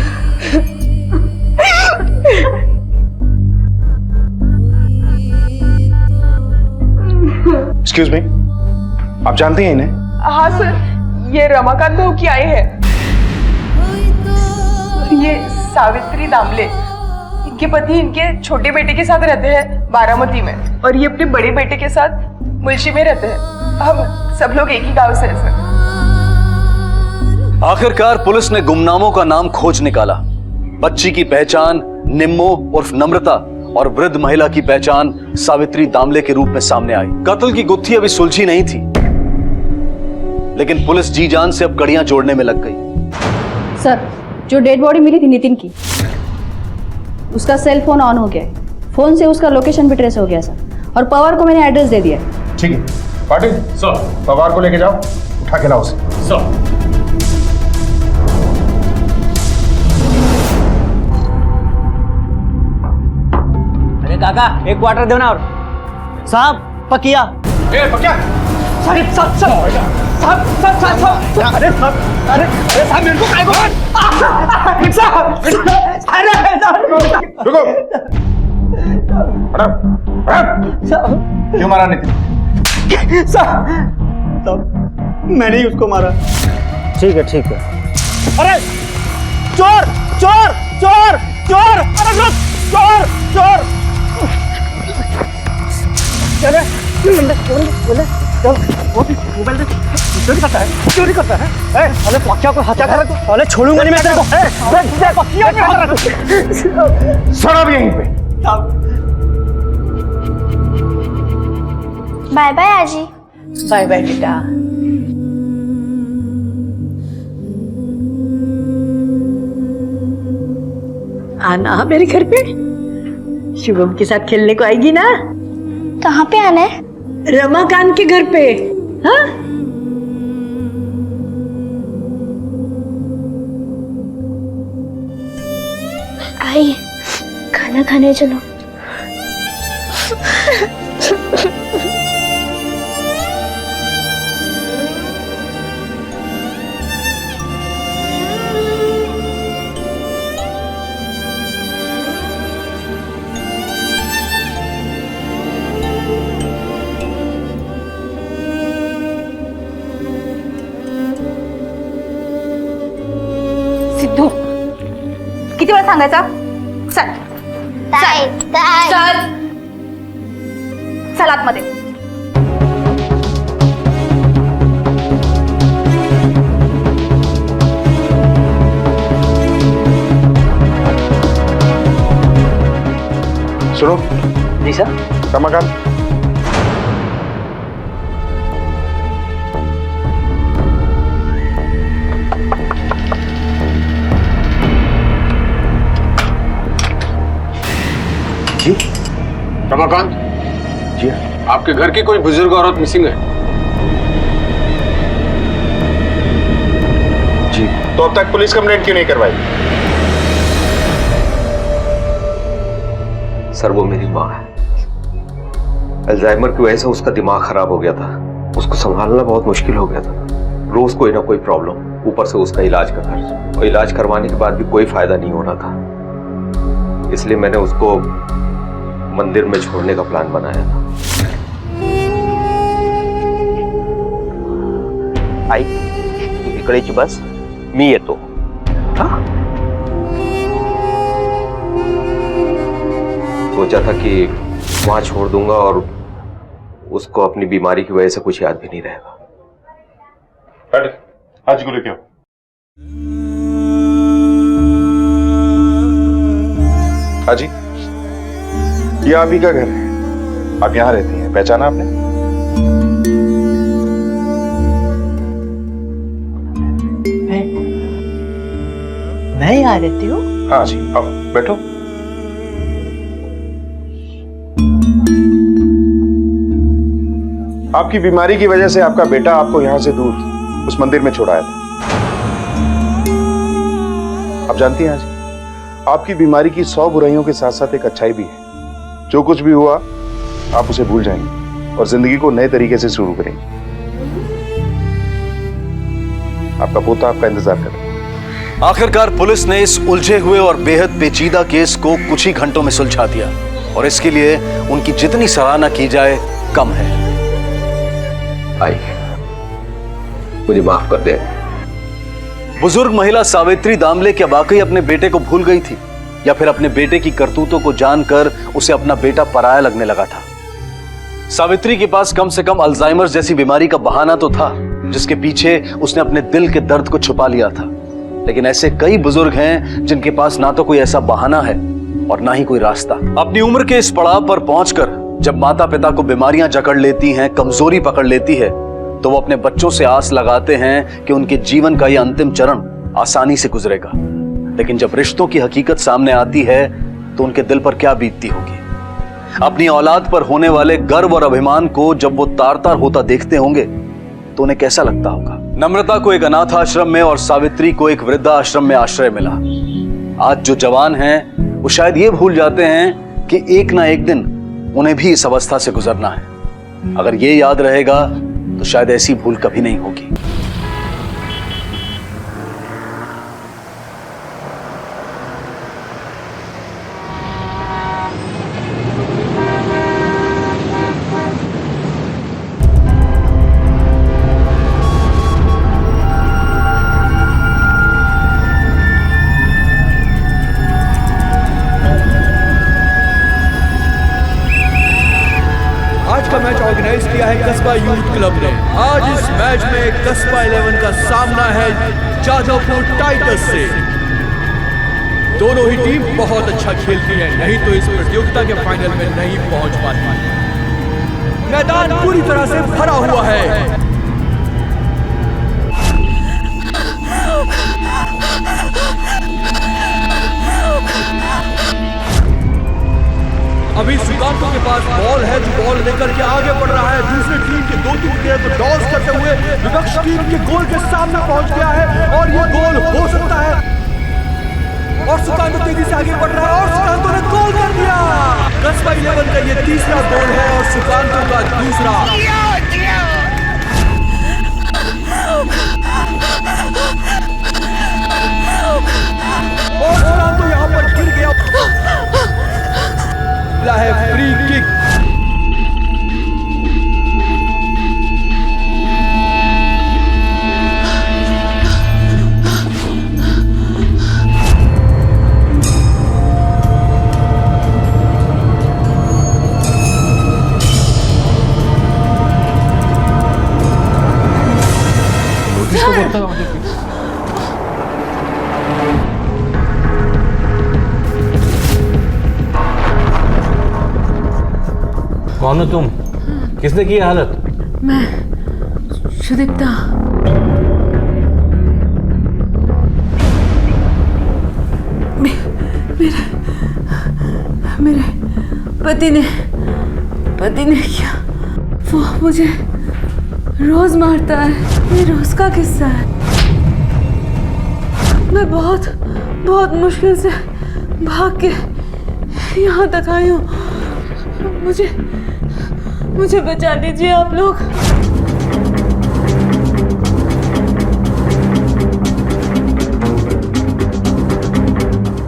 एक्सक्यूज मी, आप जानते हैं इन्हें? हाँ सर, ये रमाकांत भाऊ की आए हैं। ये सावित्री दामले, इनके पति इनके छोटे बेटे के साथ रहते हैं बारामती में, और ये अपने बड़े बेटे के साथ मुल्शी में रहते हैं। हम सब लोग एक ही गांव से हैं सर। आखिरकार पुलिस ने गुमनामों का नाम खोज निकाला। बच्ची की पहचान निम्मो उर्फ नम्रता और वृद्ध महिला की पहचान सावित्री दामले के रूप में सामने आई। कत्ल की गुत्थी अभी सुलझी नहीं थी, लेकिन पुलिस जी जान से अब कड़ियां जोड़ने में लग गई। सर, जो डेड बॉडी मिली थी नितिन की, उसका सेल फोन ऑन हो गया है। फोन से उसका लोकेशन भी ट्रेस हो गया सर, और पवार को मैंने एड्रेस दे दिया। ठीक है पाटिल, सर पवार को लेके जाओ, उठा के लाओ उसे। सर। अरे काका, एक क्वार्टर दो ना। और साहब पकिया। ए पकिया। साहब साहब साहब साहब साहब साहब अरे साहब, अरे अरे साहब मेरे को काय को साहब, अरे रुको। क्यों मारा नितिन? साहब मैंने ही उसको मारा। ठीक है ठीक है। अरे चोर चोर चोर चोर, अरे रुक, चोर चोर। चले मोबाइल दे, चोरी करता है, चोरी करता है। अरे पक्का को हत्या कर, अरे छोड़ूंगा नहीं मैं तेरे को। सड़ा भी यहीं पे। बाय बाय आजी। बाय बाय बेटा। आना मेरे घर पे, शुभम के साथ खेलने को आएगी ना? कहाँ पे आना है? रमाकांत के घर पे। हाँ, आइए खाना खाने चलो। सिद्धू, किती वेळा सांगायचा? चल चल चल आतमध्ये। सुनो जी सर। रमाकांत, जी रमाकांत जी आपके घर की कोई बुजुर्ग औरत मिसिंग है? जी। तो अब तक पुलिस कंप्लेंट क्यों नहीं करवाई? सर वो मेरी माँ है। अल्जाइमर की वजह से उसका दिमाग खराब हो गया था, उसको संभालना बहुत मुश्किल हो गया था। रोज कोई ना कोई प्रॉब्लम, ऊपर से उसका इलाज का खर्च, और इलाज करवाने के बाद भी कोई फायदा नहीं हो रहा था। इसलिए मैंने उसको मंदिर में छोड़ने का प्लान बनाया था। आई तू इकडेची बस, मी येतो। सोचा था कि वहां छोड़ दूंगा और उसको अपनी बीमारी की वजह से कुछ याद भी नहीं रहेगा। आज को लेके आओ। हाजी, ये आप ही का घर है, आप यहाँ रहती हैं, पहचाना आपने? मैं यहाँ रहती हूँ? हाँ जी, आओ बैठो। आपकी बीमारी की वजह से आपका बेटा आपको यहां से दूर उस मंदिर में छोड़ाया था। आप जानती हैं हाजी, आपकी बीमारी की 100 बुराइयों के साथ साथ एक अच्छाई भी है। जो कुछ भी हुआ आप उसे भूल जाएंगे और जिंदगी को नए तरीके से शुरू करेंगे। आपका पोता आपका इंतजार कर रहा है। आखिरकार पुलिस ने इस उलझे हुए और बेहद पेचीदा केस को कुछ ही घंटों में सुलझा दिया और इसके लिए उनकी जितनी सराहना की जाए कम है। आई, मुझे माफ कर दे। बुजुर्ग महिला सावित्री दामले क्या वाकई अपने बेटे को भूल गई थी या फिर अपने बेटे की करतूतों को जानकर उसे अपना बेटा पराया लगने लगा था? सावित्री के पास कम से कम अल्जाइमर जैसी बीमारी का बहाना तो था जिसके पीछे उसने अपने दिल के दर्द को छुपा लिया था। लेकिन ऐसे कई बुजुर्ग हैं जिनके पास ना तो कोई ऐसा बहाना है और ना ही कोई रास्ता। अपनी उम्र के इस पड़ाव पर पहुंचकर जब माता पिता को बीमारियां जकड़ लेती हैं, कमजोरी पकड़ लेती है, तो वो अपने बच्चों से आस लगाते हैं कि उनके जीवन का यह अंतिम चरण आसानी से गुजरेगा। लेकिन जब रिश्तों की हकीकत सामने आती है तो उनके दिल पर क्या बीतती होगी? अपनी औलाद पर होने वाले गर्व और अभिमान को जब वो तार-तार होता देखते होंगे तो उन्हें कैसा लगता होगा? नम्रता को एक अनाथ आश्रम में और सावित्री को एक वृद्धाश्रम में आश्रय मिला। आज जो जवान हैं वो शायद ये भूल जाते हैं कि एक ना एक दिन उन्हें भी इस अवस्था से गुजरना है। अगर ये याद रहेगा तो शायद ऐसी भूल कभी नहीं होगी। मैच ऑर्गेनाइज किया है कस्बा यूथ क्लब ने। आज इस मैच में कस्बा 11 का सामना है जादवपुर टाइटंस से। दोनों ही टीम बहुत अच्छा खेलती है, नहीं तो इस प्रतियोगिता के फाइनल में नहीं पहुंच पाती। मैदान पूरी तरह से भरा हुआ है। अभी सुकांतो के पास बॉल है जो बॉल लेकर के आगे बढ़ रहा है। दूसरी टीम के 2-3 प्लेयर तो टॉस करते हुए विपक्ष टीम के गोल के सामने पहुंच गया है और ये गोल हो सकता है। और सुकांतो तेजी से आगे बढ़ रहा है और सुकांतो ने गोल कर दिया। कस्बा 11 का ये तीसरा गोल है और सुकांतो का दूसरा। और सुकांतो यहाँ पर गिर गया है। Free kick. नोटिस तो करता हूँ। कौन हो तुम? किसने की हालत? मैं सुदीप्ता। मेरे पति ने किया। वो मुझे रोज मारता है। ये रोज का किस्सा है। मैं बहुत मुश्किल से भाग के यहाँ तक आई हूँ। मुझे बचा दीजिए आप लोग।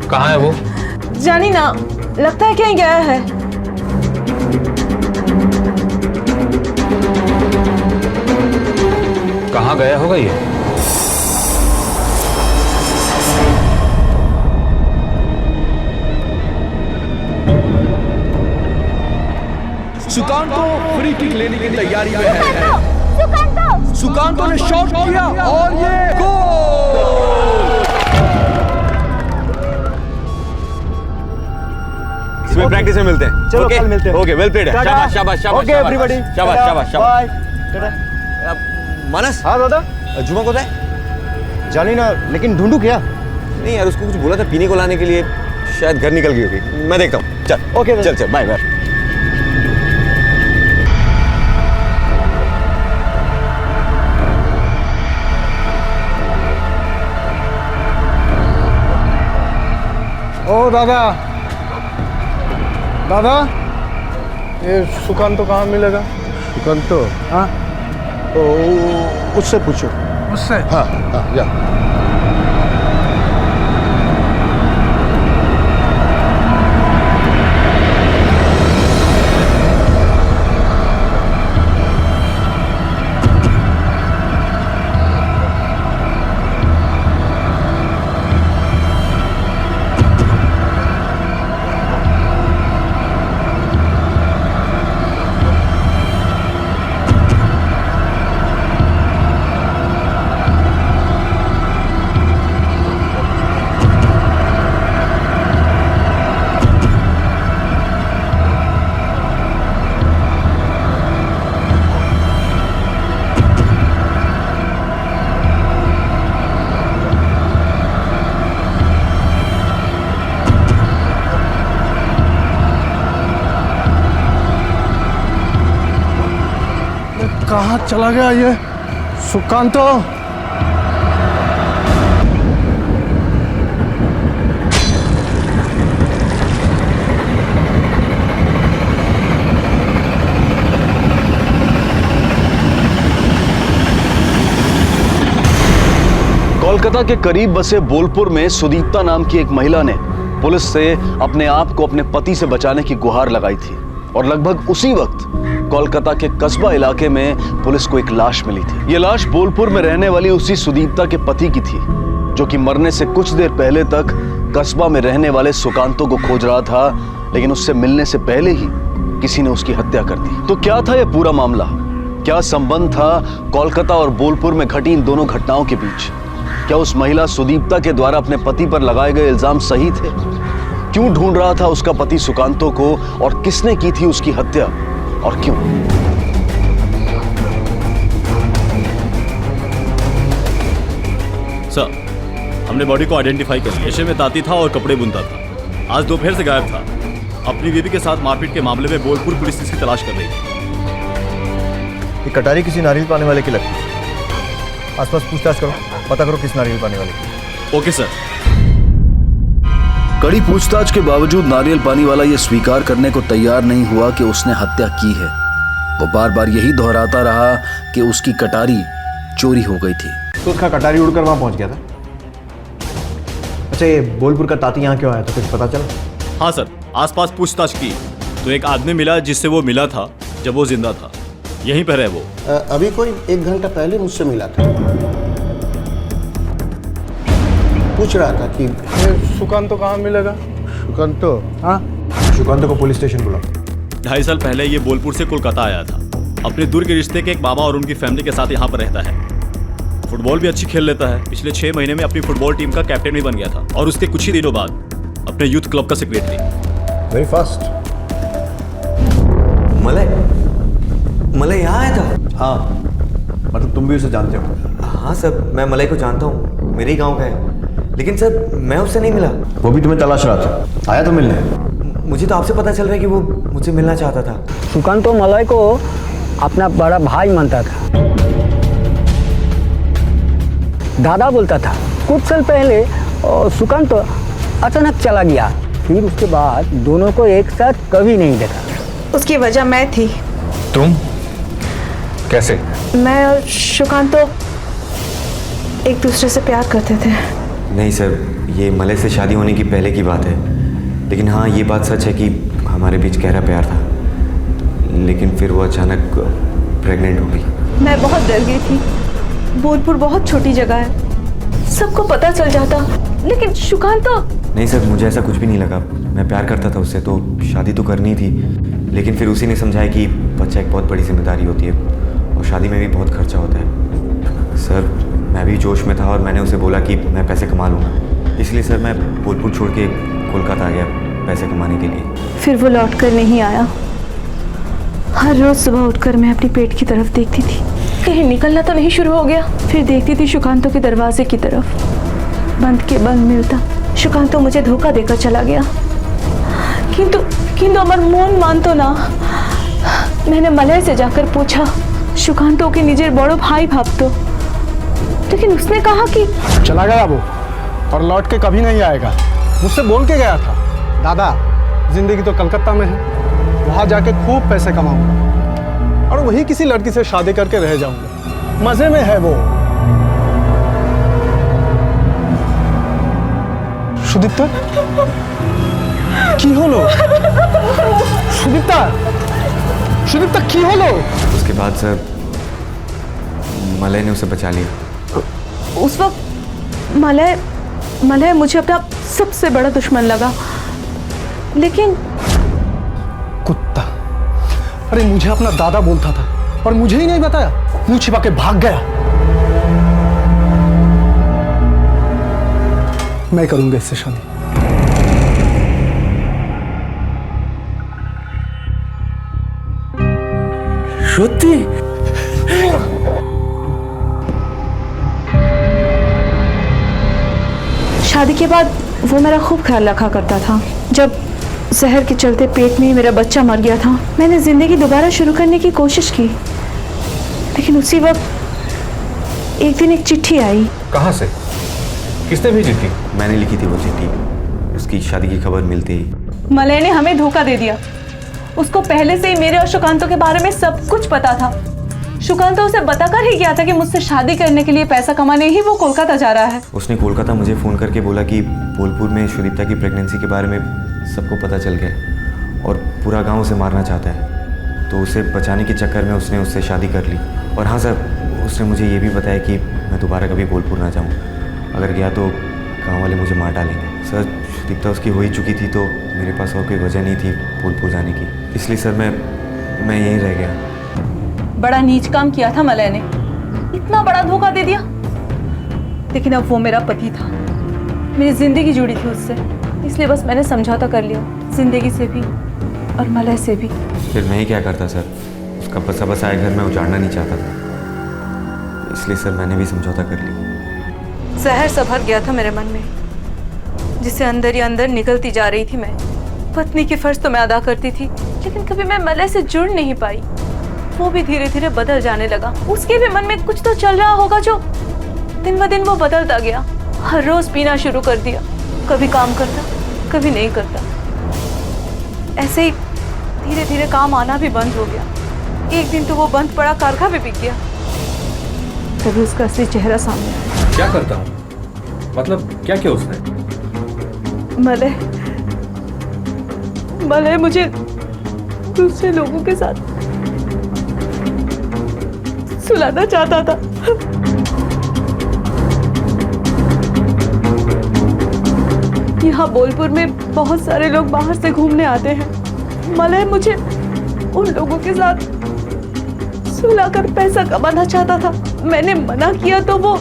कहाँ है वो? जानी ना, लगता है कहीं गया है। कहाँ गया होगा ये? सुकांतो फ्री किक लेने की तैयारी में है। सुकांतो ने शॉट किया और ये गोल। इसमें प्रैक्टिस में मिलते हैं। चलो कल मिलते हैं। ओके, वेल प्लेड है। शाबाश शाबाश शाबाश। ओके एवरीबॉडी, शाबाश शाबाश बाय। मानस, हाँ दादा, जुमा को है जानी ना, लेकिन ढूंढू क्या? नहीं यार, उसको कुछ बोला था पीने को लाने के लिए, शायद घर निकल गई होगी। मैं देखता हूँ। चल ओके, चल चल, बाय बाय। ओ दादा, दादा, ये सुकांतो कहाँ मिलेगा? सुकांतो? हाँ, तो उससे पूछो। उससे? हाँ हाँ, या। कहाँ चला गया ये सुकांतो? कोलकाता के करीब बसे बोलपुर में सुदीप्ता नाम की एक महिला ने पुलिस से अपने आप को अपने पति से बचाने की गुहार लगाई थी और लगभग उसी वक्त कोलकाता के कस्बा इलाके में पुलिस को एक लाश मिली थी। यह लाश बोलपुर में रहने वाली उसी सुदीप्ता के पति की थी, जो कि मरने से कुछ देर पहले तक कस्बा में रहने वाले सुकांतो को खोज रहा था, लेकिन उससे मिलने से पहले ही किसी ने उसकी हत्या कर दी। तो क्या था यह पूरा मामला? क्या संबंध था कोलकाता और बोलपुर में घटी इन दोनों घटनाओं के बीच? क्या उस महिला सुदीप्ता के द्वारा अपने पति पर लगाए गए इल्जाम सही थे? क्यों ढूंढ रहा था उसका पति सुकांतो को, और किसने की थी उसकी हत्या और क्यों? सर, हमने बॉडी को आइडेंटिफाई कर लिया। नशे में ताती था और कपड़े बुनता था। आज दोपहर से गायब था। अपनी बीवी के साथ मारपीट के मामले में बोलपुर पुलिस इसकी तलाश कर रही थी। ये कटारी किसी नारियल पाने वाले की लगती है। आसपास पूछताछ करो, पता करो किस नारियल पाने वाले की। Okay sir. कड़ी पूछताछ के बावजूद नारियल पानी वाला यह स्वीकार करने को तैयार नहीं हुआ कि उसने हत्या की है। वो बार बार यही दोहराता रहा कि उसकी कटारी चोरी हो गई थी। तो उसका कटारी उड़कर वहां पहुंच गया था। अच्छा, ये बोलपुर का ताती यहाँ क्यों आया था, कुछ पता चला? हाँ सर, आसपास पूछताछ की तो एक आदमी मिला जिससे वो मिला था जब वो जिंदा था। यहीं पर है वो। अभी कोई 1 घंटा पहले मुझसे मिला था। पूछ रहा था कि सुकांतो कहाँ मिलेगा? सुकांतो? हाँ, सुकांतो को पुलिस स्टेशन बुला। 2.5 साल पहले ये बोलपुर से कोलकाता आया था। अपने दूर के रिश्ते के एक मामा और उनकी फैमिली के साथ यहाँ पर रहता है। फुटबॉल भी अच्छी खेल लेता है। पिछले 6 महीने में अपनी फुटबॉल टीम का कैप्टन भी बन गया था और उसके कुछ ही दिनों बाद अपने यूथ क्लब का सेक्रेटरी। Very fast. मलय यहाँ आया था? हाँ, मतलब तुम भी उसे जानते हो? हाँ सर, मैं मलय को जानता हूँ, मेरे ही गांव का है। लेकिन सर, मैं उससे नहीं मिला। वो भी तुम्हें तलाश रहा था, आया तो मिलने? मुझे तो आपसे पता चल रहा है कि वो मुझसे मिलना चाहता था। सुकांतो मलय को अपना बड़ा भाई मानता था, दादा बोलता था। कुछ साल पहले सुकांतो अचानक चला गया, फिर उसके बाद दोनों को एक साथ कभी नहीं देखा। उसकी वजह मैं थी। तुम? कैसे? मैं और सुकांतो एक दूसरे से प्यार करते थे। नहीं सर, ये मलय से शादी होने की पहले की बात है। लेकिन हाँ, ये बात सच है कि हमारे बीच गहरा प्यार था। लेकिन फिर वो अचानक प्रेग्नेंट हो गई। मैं बहुत डर गई थी। बोलपुर बहुत छोटी जगह है, सबको पता चल जाता। लेकिन सुकांत तो नहीं सर, मुझे ऐसा कुछ भी नहीं लगा। मैं प्यार करता था उससे, तो शादी तो करनी थी। लेकिन फिर उसी ने समझाया कि बच्चा एक बहुत बड़ी जिम्मेदारी होती है और शादी में भी बहुत खर्चा होता है। सर मैं भी जोश में था और मैंने उसे बोला कि मैं पैसे कमा लूँगा। इसलिए सर मैं बोलपुर छोड़ के कोलकाता आ गया पैसे कमाने के लिए। फिर वो लौट कर नहीं आया। हर रोज सुबह उठकर मैं अपनी पेट की तरफ देखती थी, कहीं निकलना तो नहीं शुरू हो गया। फिर देखती थी सुकांतो के दरवाजे की तरफ, बंद के बंद मिलता। सुकांतो मुझे धोखा देकर चला गया, किंतु अमर मोन मानतो ना। मैंने मलय से जाकर पूछा सुकांतो के निजे बड़ो भाई भावतो, लेकिन उसने कहा कि चला गया वो और लौट के कभी नहीं आएगा। मुझसे बोल के गया था, दादा जिंदगी तो कलकत्ता में है, वहां जाके खूब पैसे कमाऊंगा और वही किसी लड़की से शादी करके रह जाऊंगा। मजे में है वो। सुदीप्ता की होलो? सुदीप्ता की होलो? उसके बाद सर मलय ने उसे बचा लिया। उस वक्त मलय मुझे अपना सबसे बड़ा दुश्मन लगा। लेकिन कुत्ता, अरे मुझे अपना दादा बोलता था और मुझे ही नहीं बताया, मुंह छिपा के भाग गया। मैं करूंगा इससे शादी। सत्यि शादी के बाद वो मेरा खूब ख्याल रखा करता था। जब जहर के चलते पेट में मेरा बच्चा मर गया था, मैंने जिंदगी दोबारा शुरू करने की कोशिश की। लेकिन उसी वक्त एक दिन एक चिट्ठी आई। कहाँ से? किसने भेजी थी? मैंने लिखी थी वो चिट्ठी। उसकी शादी की खबर मिलते ही मलय ने हमें धोखा दे दिया। उसको पहले से ही मेरे और सुकांतो के बारे में सब कुछ पता था। सुकांतो उसे बताकर ही गया था कि मुझसे शादी करने के लिए पैसा कमाने ही वो कोलकाता जा रहा है। उसने कोलकाता मुझे फ़ोन करके बोला कि बोलपुर में सुदीप्ता की प्रेगनेंसी के बारे में सबको पता चल गया और पूरा गांव उसे मारना चाहता है। तो उसे बचाने के चक्कर में उसने उससे शादी कर ली। और हाँ सर, उसने मुझे ये भी बताया कि मैं दोबारा कभी बोलपुर ना जाऊँ। अगर गया तो गाँव वाले मुझे मार डालेंगे। सर सुदीप्ता उसकी हो ही चुकी थी, तो मेरे पास और कोई वजह नहीं थी बोलपुर जाने की। इसलिए सर मैं यहीं रह गया। बड़ा नीच काम किया था मलय ने, इतना बड़ा धोखा दे दिया। लेकिन अब वो मेरा पति था, मेरी जिंदगी जुड़ी थी उससे, इसलिए बस मैंने समझौता कर लिया, जिंदगी से भी और मलय से भी। फिर मैं ही क्या करता सर? उसका बसा बसाया घर में उजाड़ना नहीं चाहता था, इसलिए सर मैंने भी समझौता कर लिया। जहर सा भर गया था मेरे मन में, जिसे अंदर ही अंदर निकलती जा रही थी मैं। पत्नी की फर्ज तो मैं अदा करती थी, लेकिन कभी मैं मलय से जुड़ नहीं पाई। वो भी धीरे धीरे बदल जाने लगा। उसके भी मन में कुछ तो चल रहा होगा जो दिन ब दिन वो बदलता गया। हर रोज पीना शुरू कर दिया, कभी काम करता कभी नहीं करता। ऐसे ही धीरे धीरे काम आना भी बंद हो गया। एक दिन तो वो बंद पड़ा कारखा भी बिक गया। तभी उसका असली चेहरा सामने आया। क्या करता हूँ? मतलब क्या किया उसने? मलय मुझे दूसरे लोगों के साथ सुलाना चाहता था। यहाँ बोलपुर में बहुत सारे लोग बाहर से घूमने आते हैं। मलय मुझे उन लोगों के साथ सुलाकर पैसा कमाना चाहता था। मैंने मना किया तो वो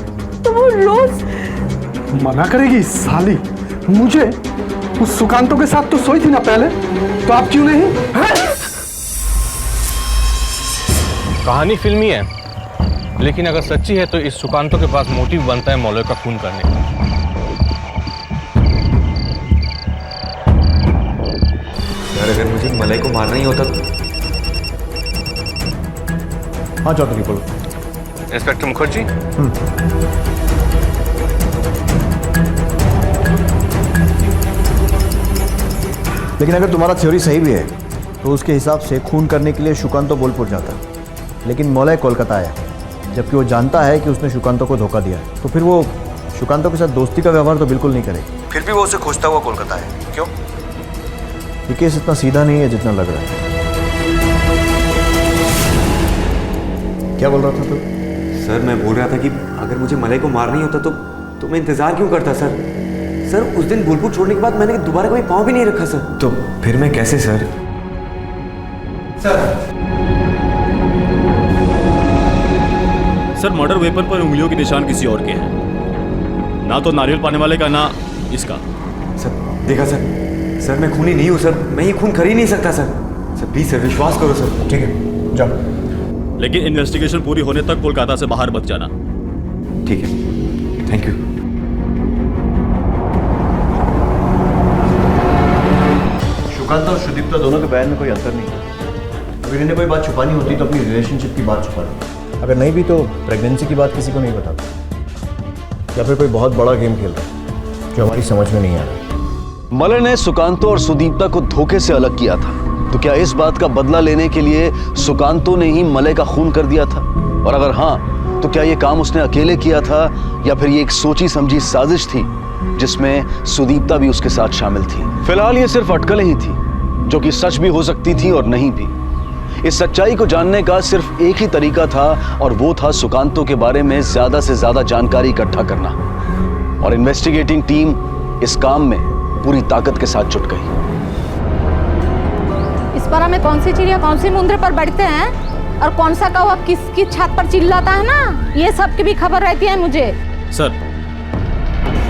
रोज मना करेगी साली? मुझे उस सुकांतो के साथ तो सोई थी ना पहले, तो आप क्यों नहीं? कहानी फिल्मी है, लेकिन अगर सच्ची है तो इस सुकांतो के पास मोटिव बनता है मौलवी का खून करने का। यार अगर मुझे मलय को मारना ही होता तो... हाँ चौधरी बोलो। इंस्पेक्टर मुखर्जी, लेकिन अगर तुम्हारा थ्योरी सही भी है तो उसके हिसाब से खून करने के लिए सुकांतो बोलपुर जाता, लेकिन मौलय कोलकाता आया, जबकि वो जानता है कि उसने सुकांतो को धोखा दिया। तो फिर वो सुकांतो के साथ दोस्ती का व्यवहार तो बिल्कुल नहीं करेगी। फिर भी वो उसे खोजता हुआ कोलकाता आया। क्यों? ये केस इतना सीधा नहीं है जितना लग रहा है। क्या बोल रहा था तू? सर मैं बोल रहा था कि अगर मुझे मलय को मारना ही होता तो मैं इंतजार क्यों करता सर? सर उस दिन बोलपुर छोड़ने के बाद मैंने दोबारा कभी पाँव भी नहीं रखा सर। तो फिर मैं कैसे सर? सर मर्डर वेपन पर उंगलियों के निशान किसी और के हैं, ना तो नारियल पाने वाले का ना इसका। सर देखा सर मैं खूनी नहीं हूँ सर, मैं ये खून कर ही नहीं सकता सर। सर प्लीज सर विश्वास करो सर। ठीक है जाओ। लेकिन इन्वेस्टिगेशन पूरी होने तक कोलकाता से बाहर मत जाना। ठीक है, थैंक यू। सुकांत और सुदीप्ता दोनों के बयान में कोई अंतर नहीं है। अगर इन्हें कोई बात छुपानी होती तो अपनी रिलेशनशिप की बात छुपा लो, अगर नहीं भी तो प्रेगनेंसी की बात किसी को नहीं बताता, या फिर कोई बहुत बड़ा गेम खेल रहा है जो हमारी समझ में नहीं आ रहा। मलय ने सुकांतो और सुदीप्ता को धोखे से अलग किया था, तो क्या इस बात का बदला लेने के लिए सुकांतो ने ही मलय का खून कर दिया था? और अगर हाँ, तो क्या ये काम उसने अकेले किया था या फिर ये एक सोची समझी साजिश थी जिसमें सुदीप्ता भी उसके साथ शामिल थी? फिलहाल ये सिर्फ अटकलें ही थी, जो कि सच भी हो सकती थी और नहीं भी। इस सच्चाई को जानने का सिर्फ एक ही तरीका था, और वो था सुकांतो के बारे में ज्यादा से ज्यादा जानकारी इकट्ठा करना। और इन्वेस्टिगेटिंग टीम इस काम में पूरी ताकत के साथ जुट गई। इस पारा में कौन सी चिड़िया कौन सी मुंद्रे पर बैठते हैं और कौन सा कौवा किसकी छत पर चिल्लाता है ना, ये सब की भी खबर रहती है मुझे। सर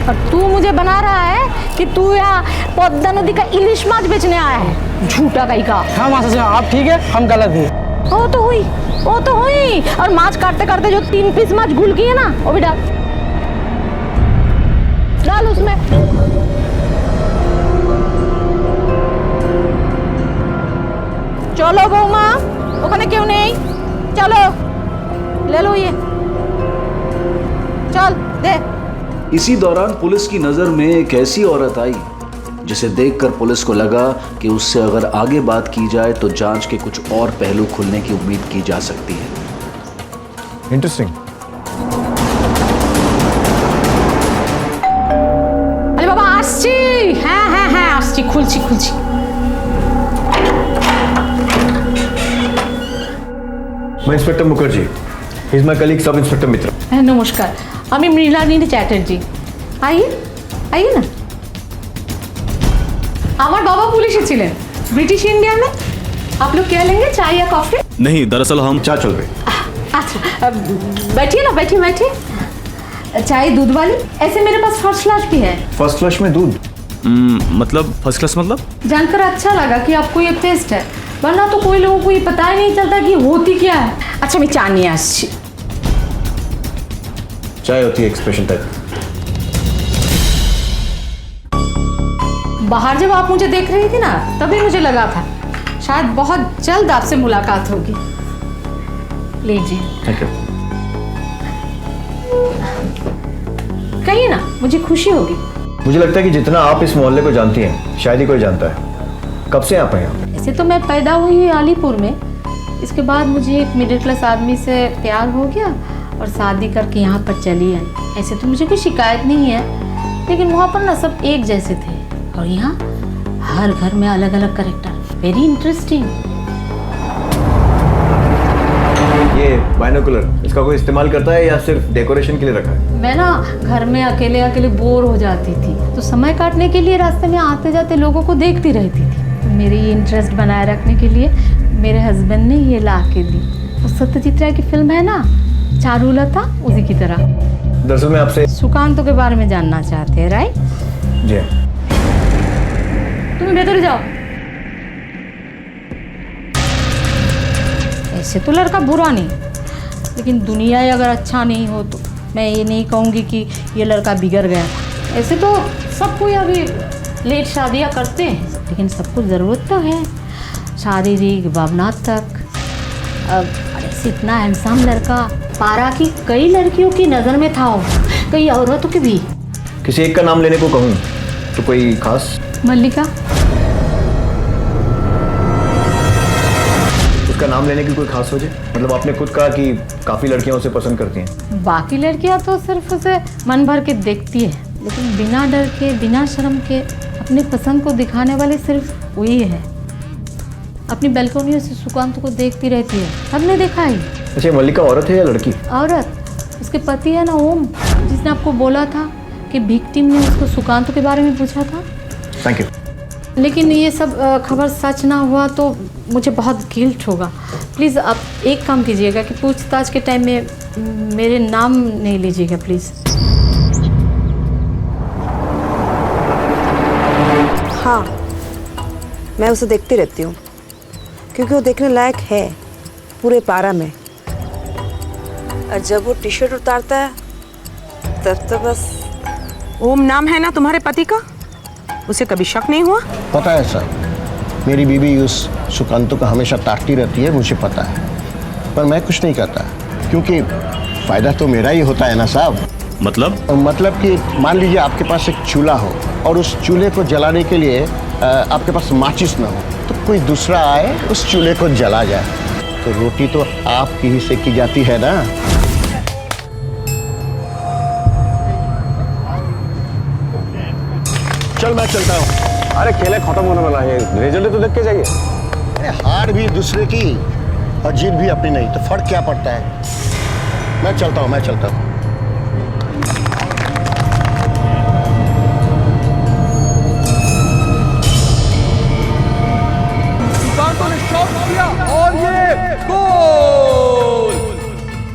और तू मुझे बना रहा है कि तू यहाँ पद्मा नदी का इलिश माछ बेचने आया है, झूठा कहीं का। हाँ मासा साहब आप ठीक है, हम गलत हैं। वो तो हुई और माछ काटते काटते जो 3 पीस माछ घुल की है ना, वो भी डाल उसमें। चलो बहूमा, ওখানে क्यों नहीं, चलो ले लो ये, चल दे। इसी दौरान पुलिस की नजर में एक ऐसी औरत आई जिसे देखकर पुलिस को लगा कि उससे अगर आगे बात की जाए तो जांच के कुछ और पहलू खुलने की उम्मीद की जा सकती है। इंटरेस्टिंग। अरे बाबा आसची, हाँ आसची, खुलची। मैं inspector Mukherjee, he is my colleague sub inspector Mitra. नमस्कार, আমি মৃণালিনী চ্যাটার্জি। आइए ना। আমার বাবা পুলিশে ছিলেন ব্রিটিশ इंडिया में। आप लोग क्या लेंगे, चाय या कॉफी? नहीं, दरअसल हम चाय चल रही। अच्छा बैठिए ना, बैठिए। चाय दूध वाली? ऐसे मेरे पास फर्स्ट क्लास भी है। फर्स्ट क्लास में दूध? मतलब फर्स्ट क्लास मतलब? जानकर अच्छा लगा कि आपको ये टेस्ट है, वरना तो कोई लोगों को ये पता ही नहीं चलता कि होती क्या है। अच्छा मैं चाय नहीं आसची। चाय होती है एक स्पेशल टाइप। बाहर जब आप मुझे देख रही थी ना, तभी मुझे लगा था शायद बहुत जल्द आपसे मुलाकात होगी। लीजिए। Thank you. कहिए ना, मुझे खुशी होगी। मुझे लगता है कि जितना आप इस मोहल्ले को जानती हैं, शायद ही कोई जानता है। कब से आप हैं यहाँ? ऐसे तो मैं पैदा हुई अलीपुर में, इसके बाद मुझे एक मिडिल क्लास आदमी से प्यार हो गया और शादी करके यहाँ पर चली आई। ऐसे तो मुझे कोई शिकायत नहीं है, लेकिन वहाँ पर ना सब एक जैसे थे, और यहाँ हर घर में अलग अलग कैरेक्टर। Very interesting. ये बाइनोकुलर इसका कोई इस्तेमाल करता है या सिर्फ डेकोरेशन के लिए रखा है? मैं ना घर में अकेले अकेले बोर हो जाती थी, तो समय काटने के लिए रास्ते में आते जाते लोगों को देखती रहती थी। तो मेरी ये इंटरेस्ट बनाए रखने के लिए मेरे हस्बैंड ने ये ला के दी। वो सत्यजीत राय की फिल्म है ना, चारुलता, उसी की तरह। दरअसल मैं आपसे सुकांतो के बारे में जानना चाहते हैं, राइट? जी। तुम भीतर जाओ। ऐसे तो लड़का बुरा नहीं, लेकिन दुनिया ही अगर अच्छा नहीं हो तो मैं ये नहीं कहूँगी कि ये लड़का बिगड़ गया। ऐसे तो सब कोई अभी लेट शादियाँ करते हैं, लेकिन सबको ज़रूरत तो है शारीरिक भावनात्मक। अब इतना हैंडसम लड़का पारा की कई लड़कियों की नज़र में था, कई औरतों की भी। किसी एक का नाम लेने को कहूँ तो कोई खास? मल्लिका। उसका नाम लेने की कोई खास वजह? मतलब आपने खुद कहा कि काफ़ी लड़कियां उसे पसंद करती हैं। बाकी लड़कियां तो सिर्फ उसे मन भर के देखती है, लेकिन बिना डर के बिना शर्म के अपनी पसंद को दिखाने वाले सिर्फ वही है। अपनी बैल्कनियों से सुकांत को देखती रहती है, सबने देखा है। अच्छा, मल्लिका औरत है या लड़की? औरत, उसके पति है ना ओम, जिसने आपको बोला था कि विक्टिम ने उसको सुकांत के बारे में पूछा था। Thank you. लेकिन ये सब खबर सच ना हुआ तो मुझे बहुत गिल्ट होगा। प्लीज़ आप एक काम कीजिएगा कि पूछताछ के टाइम में मेरे नाम नहीं लीजिएगा प्लीज़। हाँ, मैं उसे देखती रहती हूँ क्योंकि वो देखने लायक है पूरे पारा में। और जब वो टी शर्ट उतारता है तब तो बस। ओम नाम है ना तुम्हारे पति का? उसे कभी शक नहीं हुआ? पता है सर, मेरी बीवी उस सुकांत को हमेशा ताकती रहती है, मुझे पता है, पर मैं कुछ नहीं करता क्योंकि फायदा तो मेरा ही होता है ना साहब। मतलब कि मान लीजिए आपके पास एक चूल्हा हो और उस चूल्हे को जलाने के लिए आपके पास माचिस ना हो, तो कोई दूसरा आए उस चूल्हे को जला जाए, तो रोटी तो आपकी ही सेकी जाती है ना। चल मैं चलता हूँ। अरे खेले खत्म होने वाला है, रिजल्ट तो देख के जाइए। अरे हार भी दूसरे की और जीत भी अपनी नहीं, तो फर्क क्या पड़ता है। मैं चलता हूँ। सुकांत ने शॉट किया और ये गोल।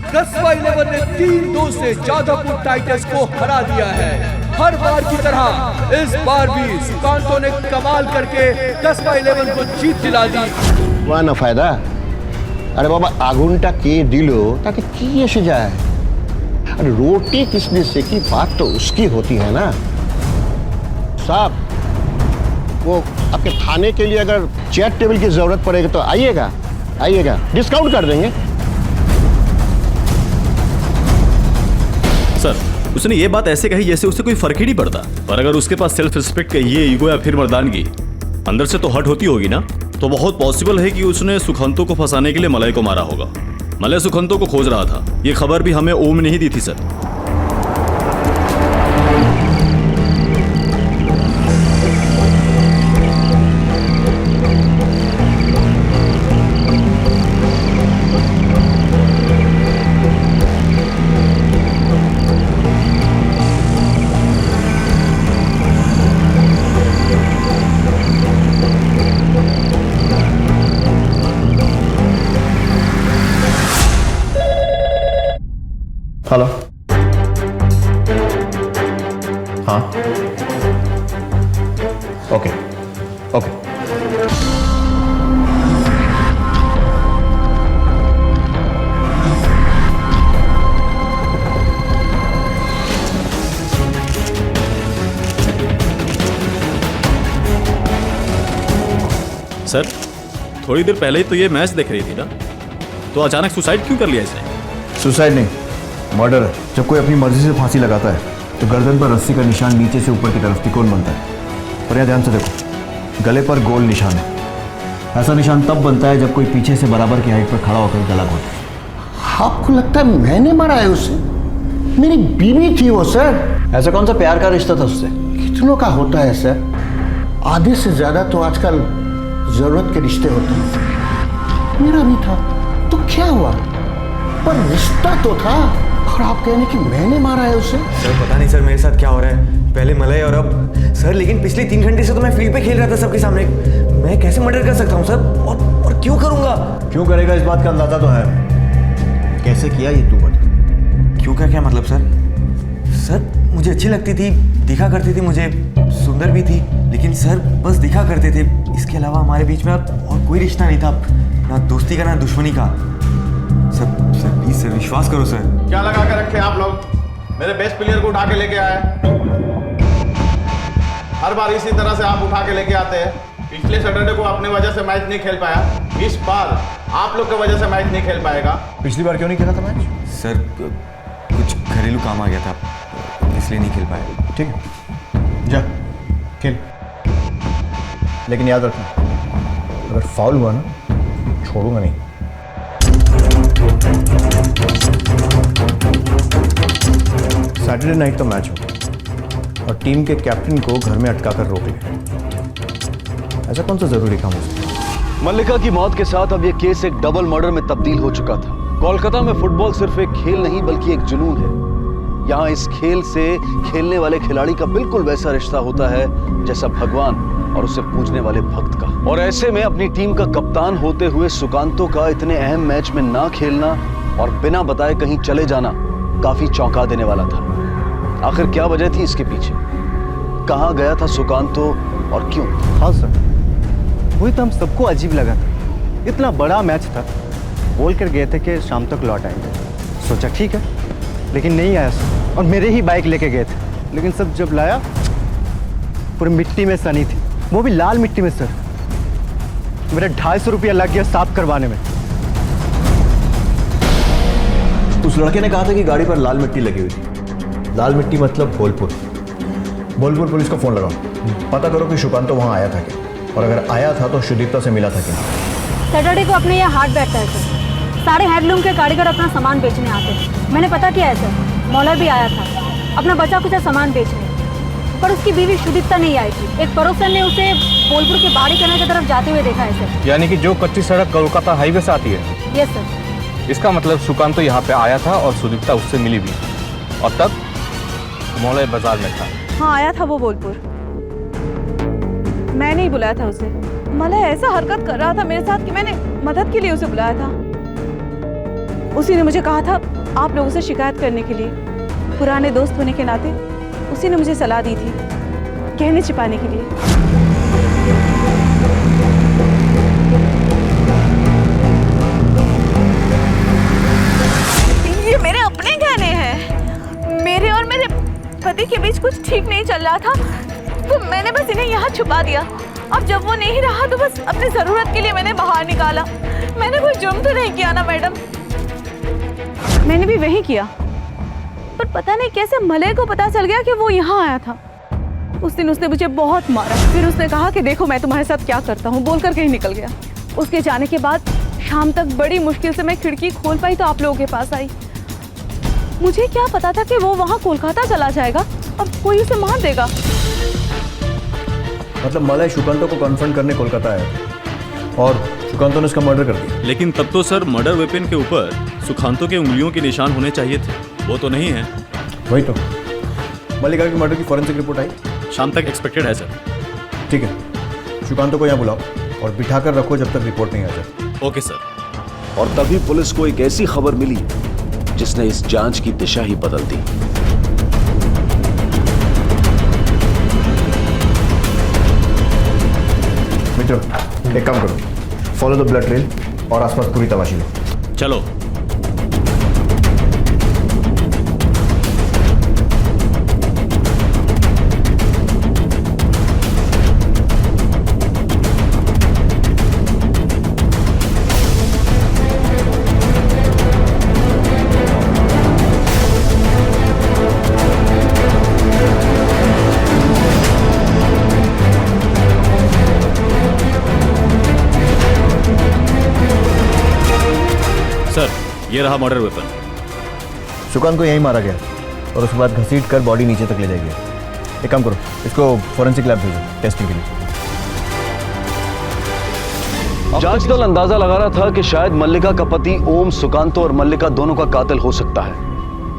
कस्बा 11 ने 3-2 से जादवपुर टाइटंस को हरा दिया है। हर बार की तरह इस बार भी सुकांतो ने कमाल करके कस्बा 11 को जीत दिला दी। वाह ना फायदा। अरे बाबा आगुनटा के दिलो ताकि की एसे जाए। अरे रोटी किसने सेकी बात तो उसकी होती है ना साहब। वो आपके खाने के लिए अगर चेयर टेबल की जरूरत पड़ेगी तो आइएगा, डिस्काउंट कर देंगे। सर, उसने ये बात ऐसे कही जैसे उससे कोई फर्क ही नहीं पड़ता, पर अगर उसके पास सेल्फ रिस्पेक्ट का ये ईगो या फिर मर्दानगी अंदर से तो हट होती होगी ना, तो बहुत पॉसिबल है कि उसने सुखंतो को फंसाने के लिए मलय को मारा होगा। मलय सुखंतो को खोज रहा था। ये खबर भी हमें ओम ने ही दी थी सर। हेलो। हाँ ओके। सर, थोड़ी देर पहले ही तो ये मैच देख रही थी ना, तो अचानक सुसाइड क्यों कर लिया इसने? सुसाइड नहीं, मर्डर है। जब कोई अपनी मर्जी से फांसी लगाता है तो गर्दन पर रस्सी का निशान नीचे से ऊपर की तरफ तिकोन बनता है। और यहाँ ध्यान से देखो, गले पर गोल निशान है। ऐसा निशान तब बनता है जब कोई पीछे से बराबर की हाइट पर खड़ा होकर गला घोटे। आपको लगता है मैंने मारा है उसे? मेरी बीवी थी वो सर। ऐसा कौन सा प्यार का रिश्ता था उससे? कितनों का होता है सर, आधे से ज्यादा तो आजकल जरूरत के रिश्ते होते हैं। मेरा भी था तो क्या हुआ, पर रिश्ता तो था। और आप कहने कि मैंने मारा है उसे? सर पता नहीं सर मेरे साथ क्या हो रहा है, पहले मलय और अब सर। लेकिन पिछले 3 घंटे से तो मैं फील्ड पे खेल रहा था सबके सामने। मैं कैसे मर्डर कर सकता हूँ सर? और क्यों करूँगा? क्यों करेगा इस बात का अंदाजा तो है, कैसे किया ये तू बता। क्यों का क्या मतलब सर? सर मुझे अच्छी लगती थी, दिखा करती थी, मुझे सुंदर भी थी, लेकिन सर बस दिखा करते थे। इसके अलावा हमारे बीच में और कोई रिश्ता नहीं था, ना दोस्ती का ना दुश्मनी का। सर प्लीज सर विश्वास करो सर। क्या लगा के रखे आप लोग? मेरे बेस्ट प्लेयर को उठा के लेके आए। हर बार इसी तरह से आप उठा के लेके आते हैं। पिछले सैटरडे को अपनी वजह से मैच नहीं खेल पाया, इस बार आप लोग की वजह से मैच नहीं खेल पाएगा। पिछली बार क्यों नहीं खेला था मैच? सर कुछ घरेलू काम आ गया था, इसलिए नहीं खेल पाया। ठीक है, जा खेल, लेकिन याद रखना अगर फाउल हुआ ना छोड़ूंगा नहीं। सैटरडे नाइट का मैच हो और टीम के कैप्टन को घर में अटका कर रोक लिया। ऐसा कौन सा जरूरी काम हो सकता है? मल्लिका की मौत के साथ अब यह केस एक डबल मर्डर में तब्दील हो चुका था। कोलकाता में फुटबॉल सिर्फ एक खेल नहीं बल्कि एक जुनून है। यहाँ इस खेल से खेलने वाले खिलाड़ी का बिल्कुल वैसा रिश्ता होता है जैसा भगवान और उसे पूजने वाले भक्त का। और ऐसे में अपनी टीम का कप्तान होते हुए सुकांतो का इतने अहम मैच में ना खेलना और बिना बताए कहीं चले जाना काफी चौंका देने वाला था। आखिर क्या वजह थी इसके पीछे? कहाँ गया था सुकांतो और क्यों? हाँ सर, वही तो हम सबको अजीब लगा था। इतना बड़ा मैच था, बोल कर गए थे कि शाम तक लौट आएंगे। सोचा ठीक है, लेकिन नहीं आया सर। और मेरे ही बाइक लेके गए थे, लेकिन सब जब लाया पूरी मिट्टी में सनी थी, वो भी लाल मिट्टी में सर। मेरा 250 रुपया लग गया साफ करवाने में। उस लड़के ने कहा था कि गाड़ी पर लाल मिट्टी लगी हुई थी। लाल मिट्टी मतलब बोलपुर। बोलपुर पुलिस को फ़ोन लगाओ, पता करो कि सुकांतो वहाँ आया था क्या, और अगर आया था तो सुदीप्ता से मिला था क्या। सैटरडे को अपने यहाँ हाट बैठता है सर। सारे हैंडलूम के कारीगर अपना सामान बेचने आते हैं। मैंने पता किया है सर, मौलवी भी आया था अपना बचा कुचा सामान बेचने, पर उसकी बीवी सुदीप्ता नहीं आई थी। एक पड़ोसन ने उसे बोलपुर के बाड़ी कनाल की तरफ जाते हुए देखा है सर। यानी कि जो कच्ची सड़क कोलकाता हाईवे से आती है? Yes sir. इसका मतलब सुकांतो यहाँ पे आया था और सुदीप्ता उससे मिली भी, और तब मौलवी बाजार में था। हाँ आया था वो बोलपुर, मैंने ही बुलाया था उसे। मलय ऐसा हरकत कर रहा था मेरे साथ कि मैंने मदद के लिए उसे बुलाया था। उसी ने मुझे कहा था आप लोगों से शिकायत करने के लिए। पुराने दोस्त होने के नाते उसी ने मुझे सलाह दी थी गहने छिपाने के लिए। ये मेरे अपने गहने हैं। मेरे और मेरे पति के बीच कुछ ठीक नहीं चल रहा था, तो मैंने बस इन्हें यहाँ छुपा दिया। अब जब वो नहीं रहा तो बस अपनी जरूरत के लिए मैंने बाहर निकाला। मैंने कोई जुर्म तो नहीं किया ना मैडम? मैंने भी वही किया, पर पता नहीं कैसे मलय को पता चल गया कि वो यहाँ आया था। उस दिन उसने मुझे बहुत मारा। फिर उसने कहा कि देखो मैं तुम्हारे साथ क्या करता हूँ, बोलकर कहीं निकल गया। उसके जाने के बाद शाम तक बड़ी मुश्किल से मैं खिड़की खोल पाई तो आप लोगों के पास आई। मुझे क्या पता था कि वो वहाँ कोलकाता चला जाएगा, अब कोई उसे मार देगा। मतलब मलय सुकांतो को कन्फ्रंट करने कोलकाता आया था और सुकांतो ने उसका मर्डर कर दिया। लेकिन तब तो सर मर्डर वेपन के ऊपर सुकांतो के उंगलियों के निशान होने चाहिए थे, वो तो नहीं है। वही तो। मल्लिका की मर्डर की फॉरेंसिक रिपोर्ट आई? शाम तक एक्सपेक्टेड है सर। ठीक है, सुकांतो को यहाँ बुलाओ और बिठाकर रखो जब तक रिपोर्ट नहीं आ जाए। Okay sir. और तभी पुलिस को एक ऐसी खबर मिली जिसने इस जांच की दिशा ही बदल दी। मित्रों, एक काम करो, फॉलो द ब्लड ट्रेल और आसपास पूरी तलाशी लो। चलो। सर, ये रहा मर्डर वेपन। सुकांत को यहीं मारा गया और उसके बाद घसीट कर बॉडी नीचे तक ले जाएगी। एक काम करो, इसको फॉरेंसिक लैब भेजो टेस्टिंग के लिए। जांच दल अंदाजा लगा रहा था कि शायद मल्लिका का पति ओम सुकांतो और मल्लिका दोनों का कातिल हो सकता है।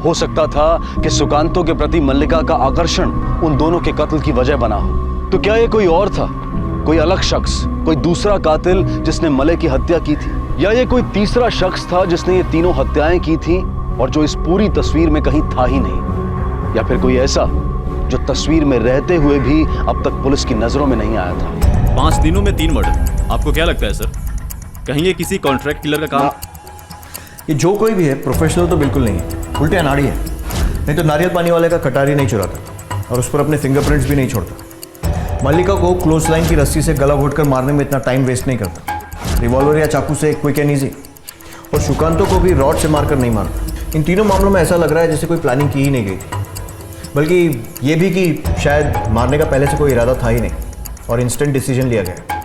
हो सकता था कि सुकांतो के प्रति मल्लिका का आकर्षण उन दोनों के कत्ल की वजह बना हो। तो क्या ये कोई और था, कोई अलग शख्स, कोई दूसरा कातिल जिसने मलय की हत्या की थी, या ये कोई तीसरा शख्स था जिसने ये तीनों हत्याएं की थी और जो इस पूरी तस्वीर में कहीं था ही नहीं, या फिर कोई ऐसा जो तस्वीर में रहते हुए भी अब तक पुलिस की नजरों में नहीं आया था। 5 दिनों में 3 मर्डर, आपको क्या लगता है सर? कहीं ये किसी कॉन्ट्रैक्ट किलर का काम? ये जो कोई भी है प्रोफेशनल तो बिल्कुल नहीं है, उल्टे अनाड़ी है। नहीं तो नारियल पानी वाले का कटारी नहीं चुराता और उस पर अपने फिंगरप्रिंट्स भी नहीं छोड़ता। मल्लिका को क्लोज लाइन की रस्सी से गला घोटकर मारने में इतना टाइम वेस्ट नहीं करता। रिवॉल्वर या चाकू से क्विक एंड ईजी। और सुकांतो को भी रॉड से मारकर नहीं मारता। इन तीनों मामलों में ऐसा लग रहा है जैसे कोई प्लानिंग की ही नहीं गई थी, बल्कि ये भी कि शायद मारने का पहले से कोई इरादा था ही नहीं और इंस्टेंट डिसीजन लिया गया।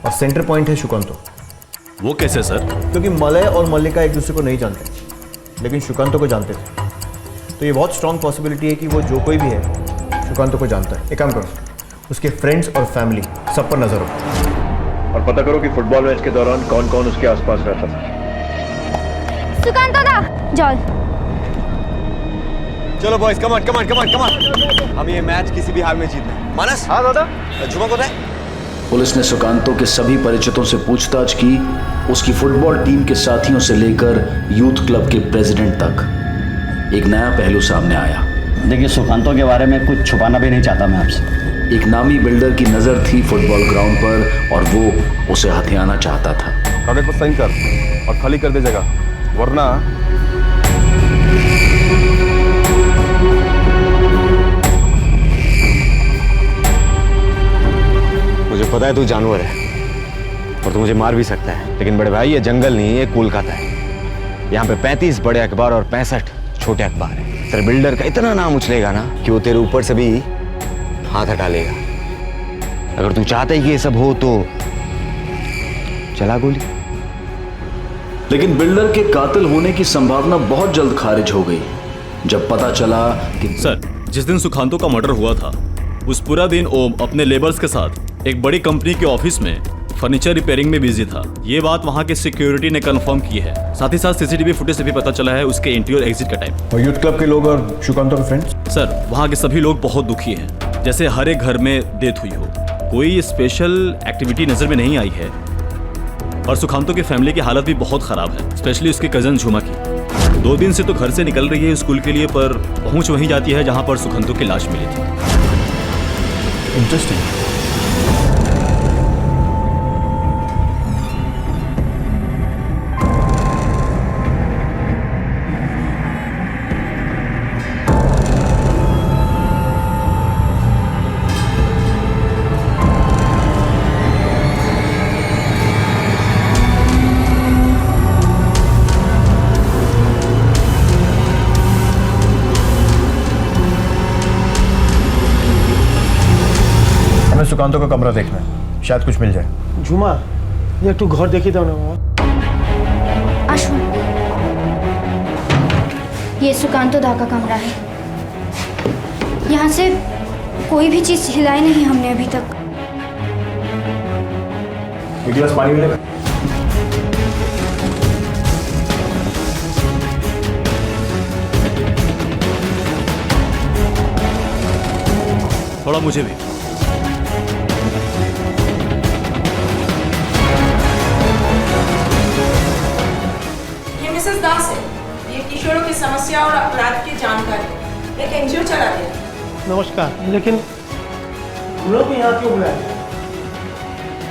और सेंटर पॉइंट है सुकांतो। वो कैसे सर? क्योंकि मलय और मल्लिका एक दूसरे को नहीं जानते, लेकिन सुकांतो को जानते थे। तो ये बहुत स्ट्रांग पॉसिबिलिटी है कि वो जो कोई भी है सुकांतो को जानता है। एक काम करो, उसके फ्रेंड्स और फैमिली सब पर नजर रखो और पता करो कि फुटबॉल मैच के दौरान कौन कौन उसके आसपास रहता था। सुकांत दादा जॉल। चलो boys, come on come on come on come on, हम ये मैच किसी भी हाल में जीतना है। मानस। हाँ दादा। झुमा को है। पुलिस ने सुकांतो के सभी परिचितों से पूछताछ की, उसकी फुटबॉल टीम के साथियों से लेकर यूथ क्लब के प्रेसिडेंट तक। एक नया पहलू सामने आया। देखिए, सुकांतो के बारे में कुछ छुपाना भी नहीं चाहता मैं आपसे। एक नामी बिल्डर की नजर थी फुटबॉल ग्राउंड पर और वो उसे हथियाना चाहता था। कागज पर साइन कर और खाली कर दे जगह, वरना मुझे पता है तू जानवर है और तू मुझे मार भी सकता है, लेकिन बड़े भाई ये जंगल नहीं, ये कोलकाता है। यहाँ पे 35 बड़े अखबार और 65 छोटे अखबार हैं। तेरे बिल्डर का इतना नाम उछलेगा ना कि वो तेरे ऊपर से भी हाथ हटा लेगा। अगर तू चाहता है कि ये सब हो तो चला गोली। लेकिन बिल्डर के कातिल होने की संभावना बहुत जल्द खारिज हो गई जब पता चला कि सर, जिस दिन सुकांतो का मर्डर हुआ था उस पूरा दिन ओम अपने लेबर्स के साथ एक बड़ी कंपनी के ऑफिस में फर्नीचर रिपेयरिंग में बिजी था। ये बात वहाँ के सिक्योरिटी ने कंफर्म की है। साथ ही साथ सीसीटीवी फुटेज से भी पता चला है उसके एंट्री और एग्जिट का टाइम। और यूथ क्लब के लोग और सुकांतो के फ्रेंड्स? सर, वहाँ के सभी लोग बहुत दुखी हैं, जैसे हर एक घर में डेथ हुई हो। कोई स्पेशल एक्टिविटी नजर में नहीं आई है। और सुकांतो की फैमिली की हालत भी बहुत खराब है, स्पेशली उसके कजन झुमा की। 2 दिन से तो घर से निकल रही है स्कूल के लिए, पर पहुंच वहीं जाती है जहां पर सुकांतो की लाश मिली थी। इंटरेस्टिंग। सुकांतो का कमरा देखना है, शायद कुछ मिल जाए। झुमा, ये तू घर देखी था ना? आशु, ये सुकांतो दा का कमरा है। यहाँ से कोई भी चीज हिलाई नहीं हमने अभी तक। एक गिलास पानी मिलेगा? थोड़ा मुझे भी। मिसेस दास है, ये किशोरों की समस्या और अपराध की जानकारी एक एनजीओ चलाते हैं। नमस्कार, लेकिन हम लोग को यहाँ क्यों बुलाया?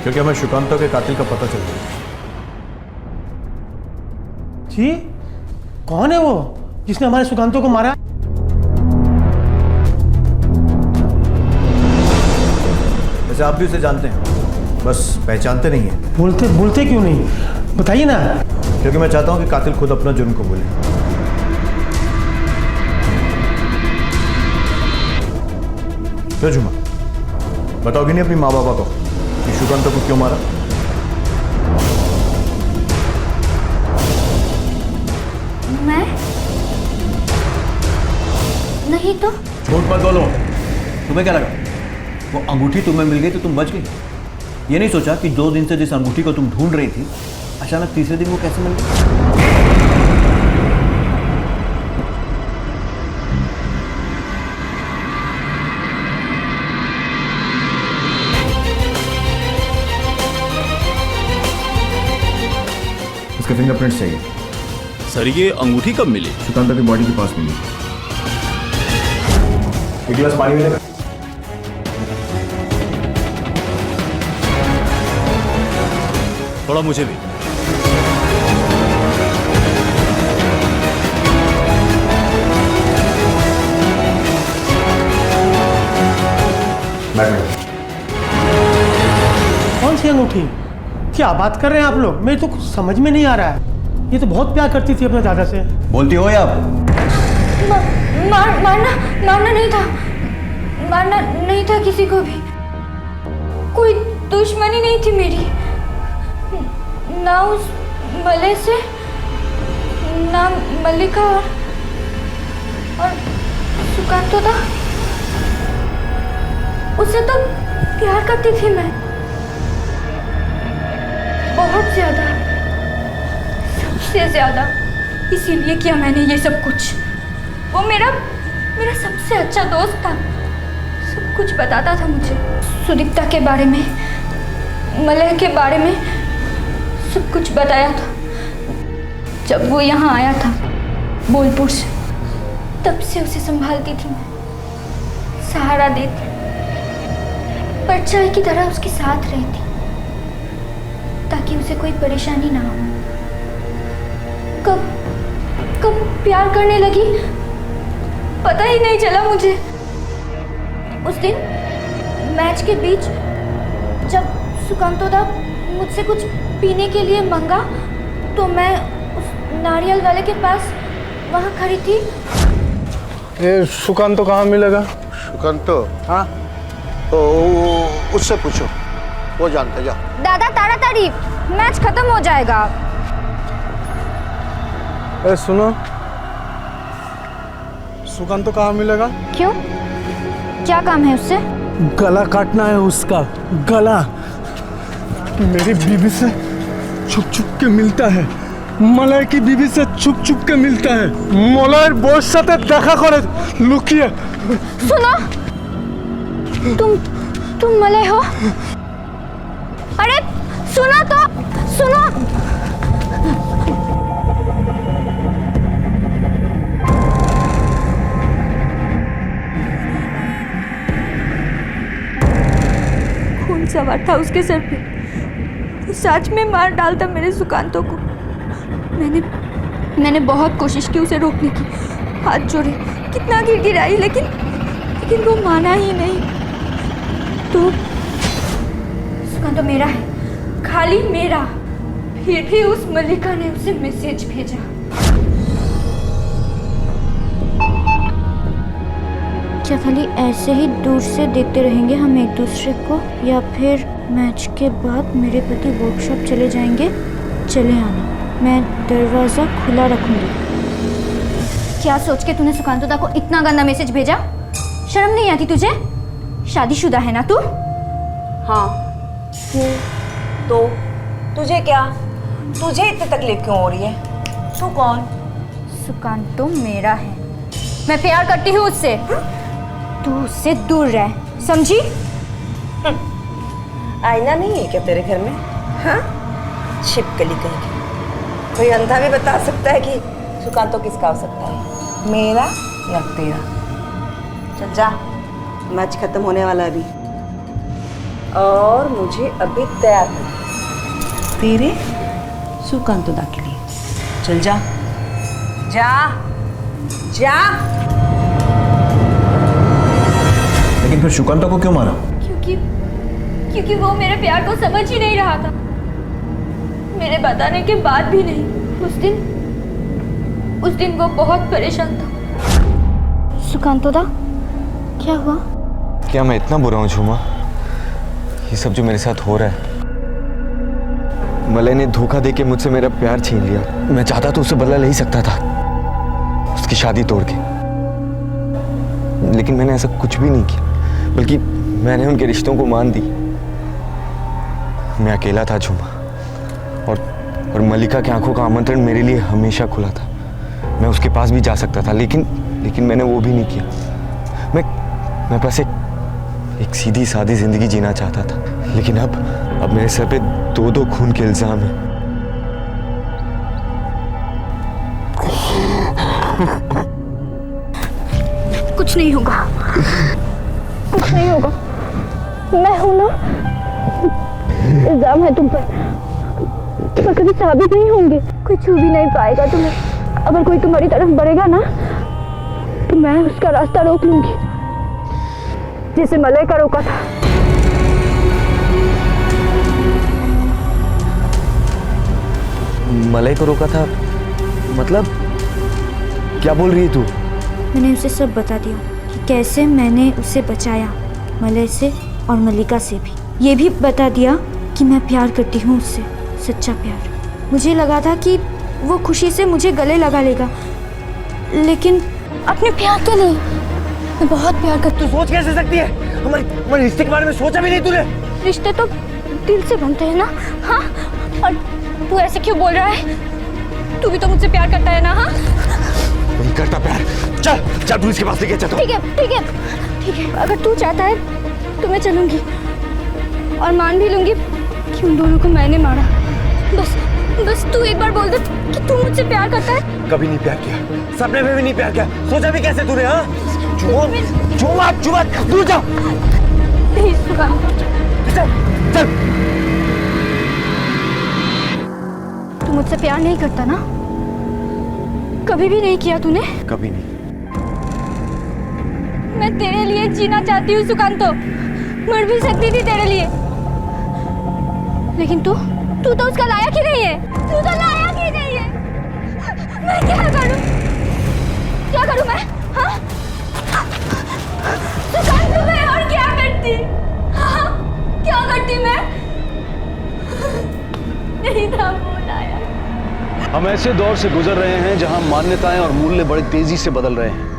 क्योंकि हमें सुकांतो के कातिल का पता चल गया। जी, कौन है वो जिसने हमारे सुकांतो को मारा? वैसे आप भी उसे जानते हैं, बस पहचानते नहीं है। बोलते क्यों नहीं, बताइए ना। क्योंकि मैं चाहता हूं कि कातिल खुद अपना जुर्म को बोले। क्यों झुमा, बताओगी नहीं अपनी माँ बाबा को कि सुकांतो को क्यों मारा? मैं नहीं तो। झूठ मत बोलो। तुम्हें क्या लगा वो अंगूठी तुम्हें मिल गई तो तुम बच गई? ये नहीं सोचा कि 2 दिन से जिस अंगूठी को तुम ढूंढ रही थी अचानक तीसरे दिन वो कैसे मिल गई? उसके फिंगरप्रिंट्स चाहिए। सर, ये अंगूठी कब मिली? सुकांतो की बॉडी के पास मिली। एक गिलास पानी मिलेगा? थोड़ा मुझे भी। कौन सी अंगूठी? क्या बात कर रहे हैं आप लोग? मेरे तो कुछ समझ में नहीं आ रहा है। ये तो बहुत प्यार करती थी अपने दादा से। बोलती हो या मारना नहीं था किसी को भी। कोई दुश्मनी नहीं थी मेरी, ना उस मले से, ना मल्लिका और सुकांतो था। उससे तो प्यार करती थी मैं, बहुत ज्यादा, सबसे ज्यादा। इसीलिए किया मैंने ये सब कुछ। वो मेरा सबसे अच्छा दोस्त था, सब कुछ बताता था मुझे, सुदीप्ता के बारे में, मलय के बारे में, सब कुछ बताया था। जब वो यहाँ आया था बोलपुर से, तब से उसे संभालती थी मैं, सहारा देती, परछाई की तरह उसके साथ रहती, ताकि उसे कोई परेशानी ना हो। कब प्यार करने लगी पता ही नहीं चला मुझे। उस दिन मैच के बीच जब सुकांतोदा मुझसे कुछ पीने के लिए मांगा, तो मैं उस नारियल वाले के पास वहाँ खड़ी थी। ये सुकांतो कहाँ मिलेगा? सुकांतो? हाँ, तो उससे पूछो, वो जानता। जाओ। दादा ताड़ाताड़ी, मैच खत्म हो जाएगा। ए सुनो, सुकांतो कहाँ मिलेगा? क्यों, क्या काम है उससे? गला काटना है उसका, गला। मेरी बीवी से छुप छुप के मिलता है, मलय की बीवी से छुप छुप के मिलता है। मलयर बोस साथे देखा करे लुकिए। सुनो, तुम मलय हो? अरे सुनो तो, सुनो। खून सवार था उसके सर पे, तो सच में मार डालता मेरे सुकांतों को। मैंने बहुत कोशिश की उसे रोकने की, हाथ जोड़े, कितना गिड़गिड़ाई, लेकिन वो माना ही नहीं। तो सुकांतो मेरा है, खाली मेरा। फिर भी उस मल्लिका ने उसे मैसेज भेजा। क्या खाली ऐसे ही दूर से देखते रहेंगे हम एक दूसरे को, या फिर मैच के बाद मेरे पति वर्कशॉप चले जाएंगे? चले आना, मैं दरवाज़ा खुला रखूंगी। क्या सोच के तूने सुकांतोदा को इतना गंदा मैसेज भेजा? शर्म नहीं आती तुझे? शादीशुदा है ना तू? हाँ हूँ। तो तुझे क्या, तुझे इतनी तकलीफ क्यों हो रही है? तू कौन? सुकांतो मेरा है, मैं प्यार करती हूँ उससे। तू उससे दूर रह, समझी? आईना नहीं है क्या तेरे घर में? हाँ, छिपकली कहेगी। कोई अंधा भी बता सकता है कि सुकांतो किसका हो सकता है, मेरा या तेरा? चल जा, मैच खत्म होने वाला है अभी, और मुझे अभी तैयार कर तेरे सुकांतोदा के लिए। चल जा जा जा। लेकिन फिर सुकांतो को क्यों मारा? क्योंकि वो मेरे प्यार को समझ ही नहीं रहा था, मेरे बताने के बाद भी नहीं। उस दिन वो बहुत परेशान था। सुकांतोदा, क्या हुआ? क्या मैं इतना बुरा हूँ झूमा? ये सब जो मेरे साथ हो रहा है, मलय ने धोखा देके मुझसे मेरा प्यार छीन लिया। मैं चाहता तो उसे बदला ले ही सकता था, उसकी शादी तोड़ के, लेकिन मैंने ऐसा कुछ भी नहीं किया, बल्कि मैंने उनके रिश्तों को मान दी। मैं अकेला था झूमा, और मल्लिका की आंखों का आमंत्रण मेरे लिए हमेशा खुला था। मैं उसके पास भी जा सकता था, लेकिन मैंने वो भी नहीं किया। मैं बस एक सीधी सादी जिंदगी जीना चाहता था, लेकिन अब मेरे सर पे दो खून के इल्जाम हैं। कुछ नहीं होगा, कुछ नहीं होगा, मैं हूं ना। इल्जाम है तुम पर कभी साबित नहीं होंगे, कोई छू भी नहीं पाएगा तुम्हें। अगर कोई तुम्हारी तरफ बढ़ेगा ना, तो मैं उसका रास्ता रोक लूंगी, जैसे मलय का रोका था। मलय को रोका था मतलब? क्या बोल रही है तू? मैंने उसे सब बता दिया कि कैसे मैंने उसे बचाया, मलय से और मल्लिका से भी। ये भी बता दिया कि मैं प्यार करती हूँ उससे, सच्चा प्यार। मुझे लगा था कि वो खुशी से मुझे गले लगा लेगा, लेकिन अपने प्यार के लिए मैं बहुत प्यार करती हूँ। सोच कैसे सकती है? हमारे रिश्ते के बारे में सोचा भी नहीं तूने? रिश्ते तो दिल से बनते हैं ना। हाँ, और तू ऐसे क्यों बोल रहा है? तू भी तो मुझसे प्यार करता है ना? हाँ नहीं करता प्यार। चल चल पुलिस के पास लेके चलता हूँ। ठीक है ठीक है ठीक है, अगर तू चाहता है तो मैं चलूंगी और मान भी लूंगी कि उन दोनों को मैंने मारा। बस तू एक बार बोल दे कि तू मुझसे प्यार करता है। कभी नहीं प्यार किया, सपने में भी नहीं प्यार किया, सोचा भी कैसे तूने? हाँ चुप दूर जाओ। नहीं सुकांत, चल तू मुझसे प्यार नहीं करता ना? कभी भी नहीं किया तूने? कभी नहीं। मैं तेरे लिए जीना चाहती हूँ सुकांतो, मर भी सकती थी तेरे लिए, लेकिन तू तो उसका लायक ही नहीं है। तू तो लायक ही नहीं है। मैं क्या करूं मैं? हाँ सुकांतो, मैं और क्या करती? हाँ क्या करती मैं? नहीं था वो लायक। हम ऐसे दौर से गुजर रहे हैं जहां मान्यताएं और मूल्य बड़ी तेजी से बदल रहे हैं।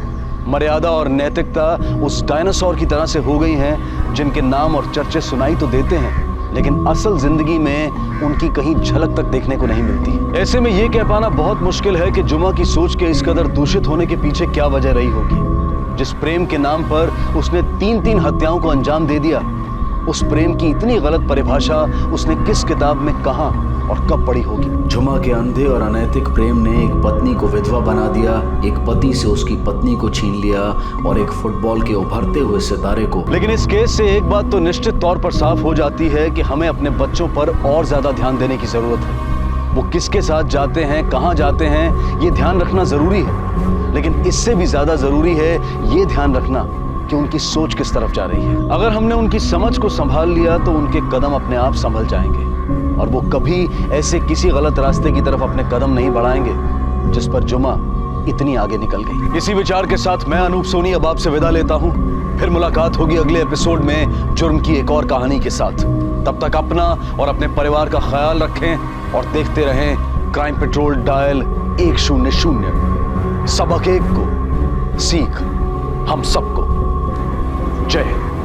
मर्यादा और नैतिकता उस डायनासोर की तरह से हो गई हैं जिनके नाम और चर्चे सुनाई तो देते हैं, लेकिन असल जिंदगी में उनकी कहीं झलक तक देखने को नहीं मिलती। ऐसे में यह कह पाना बहुत मुश्किल है कि जुमा की सोच के इस कदर दूषित होने के पीछे क्या वजह रही होगी। जिस प्रेम के नाम पर उसने 3 हत्याओं को अंजाम दे दिया, उस प्रेम की इतनी गलत परिभाषा उसने किस किताब में कहां और कब पढ़ी होगी? जुमा के अंधे और अनैतिक प्रेम ने एक पत्नी को विधवा बना दिया, एक पति से उसकी पत्नी को छीन लिया और एक फुटबॉल के उभरते हुए सितारे को। लेकिन इस केस से एक बात तो निश्चित तौर पर साफ हो जाती है कि हमें अपने बच्चों पर और ज्यादा ध्यान देने की जरूरत है। वो किसके साथ जाते हैं, कहां जाते हैं, ये ध्यान रखना जरूरी है, लेकिन इससे भी ज्यादा जरूरी है ये ध्यान रखना कि उनकी सोच किस तरफ जा रही है। अगर हमने उनकी समझ को संभाल लिया तो उनके कदम अपने आप संभल जाएंगे और वो कभी ऐसे किसी गलत रास्ते की तरफ अपने कदम नहीं बढ़ाएंगे जिस पर जुमा इतनी आगे निकल गई। इसी विचार के साथ मैं अनूप सोनी अब आपसे विदा लेता हूं। फिर मुलाकात होगी अगले एपिसोड में जुर्म की एक और कहानी के साथ। तब तक अपना और अपने परिवार का ख्याल रखें और देखते रहें क्राइम पेट्रोल डायल 100। सबक एक को, सीख हम सबको। जय हिंद।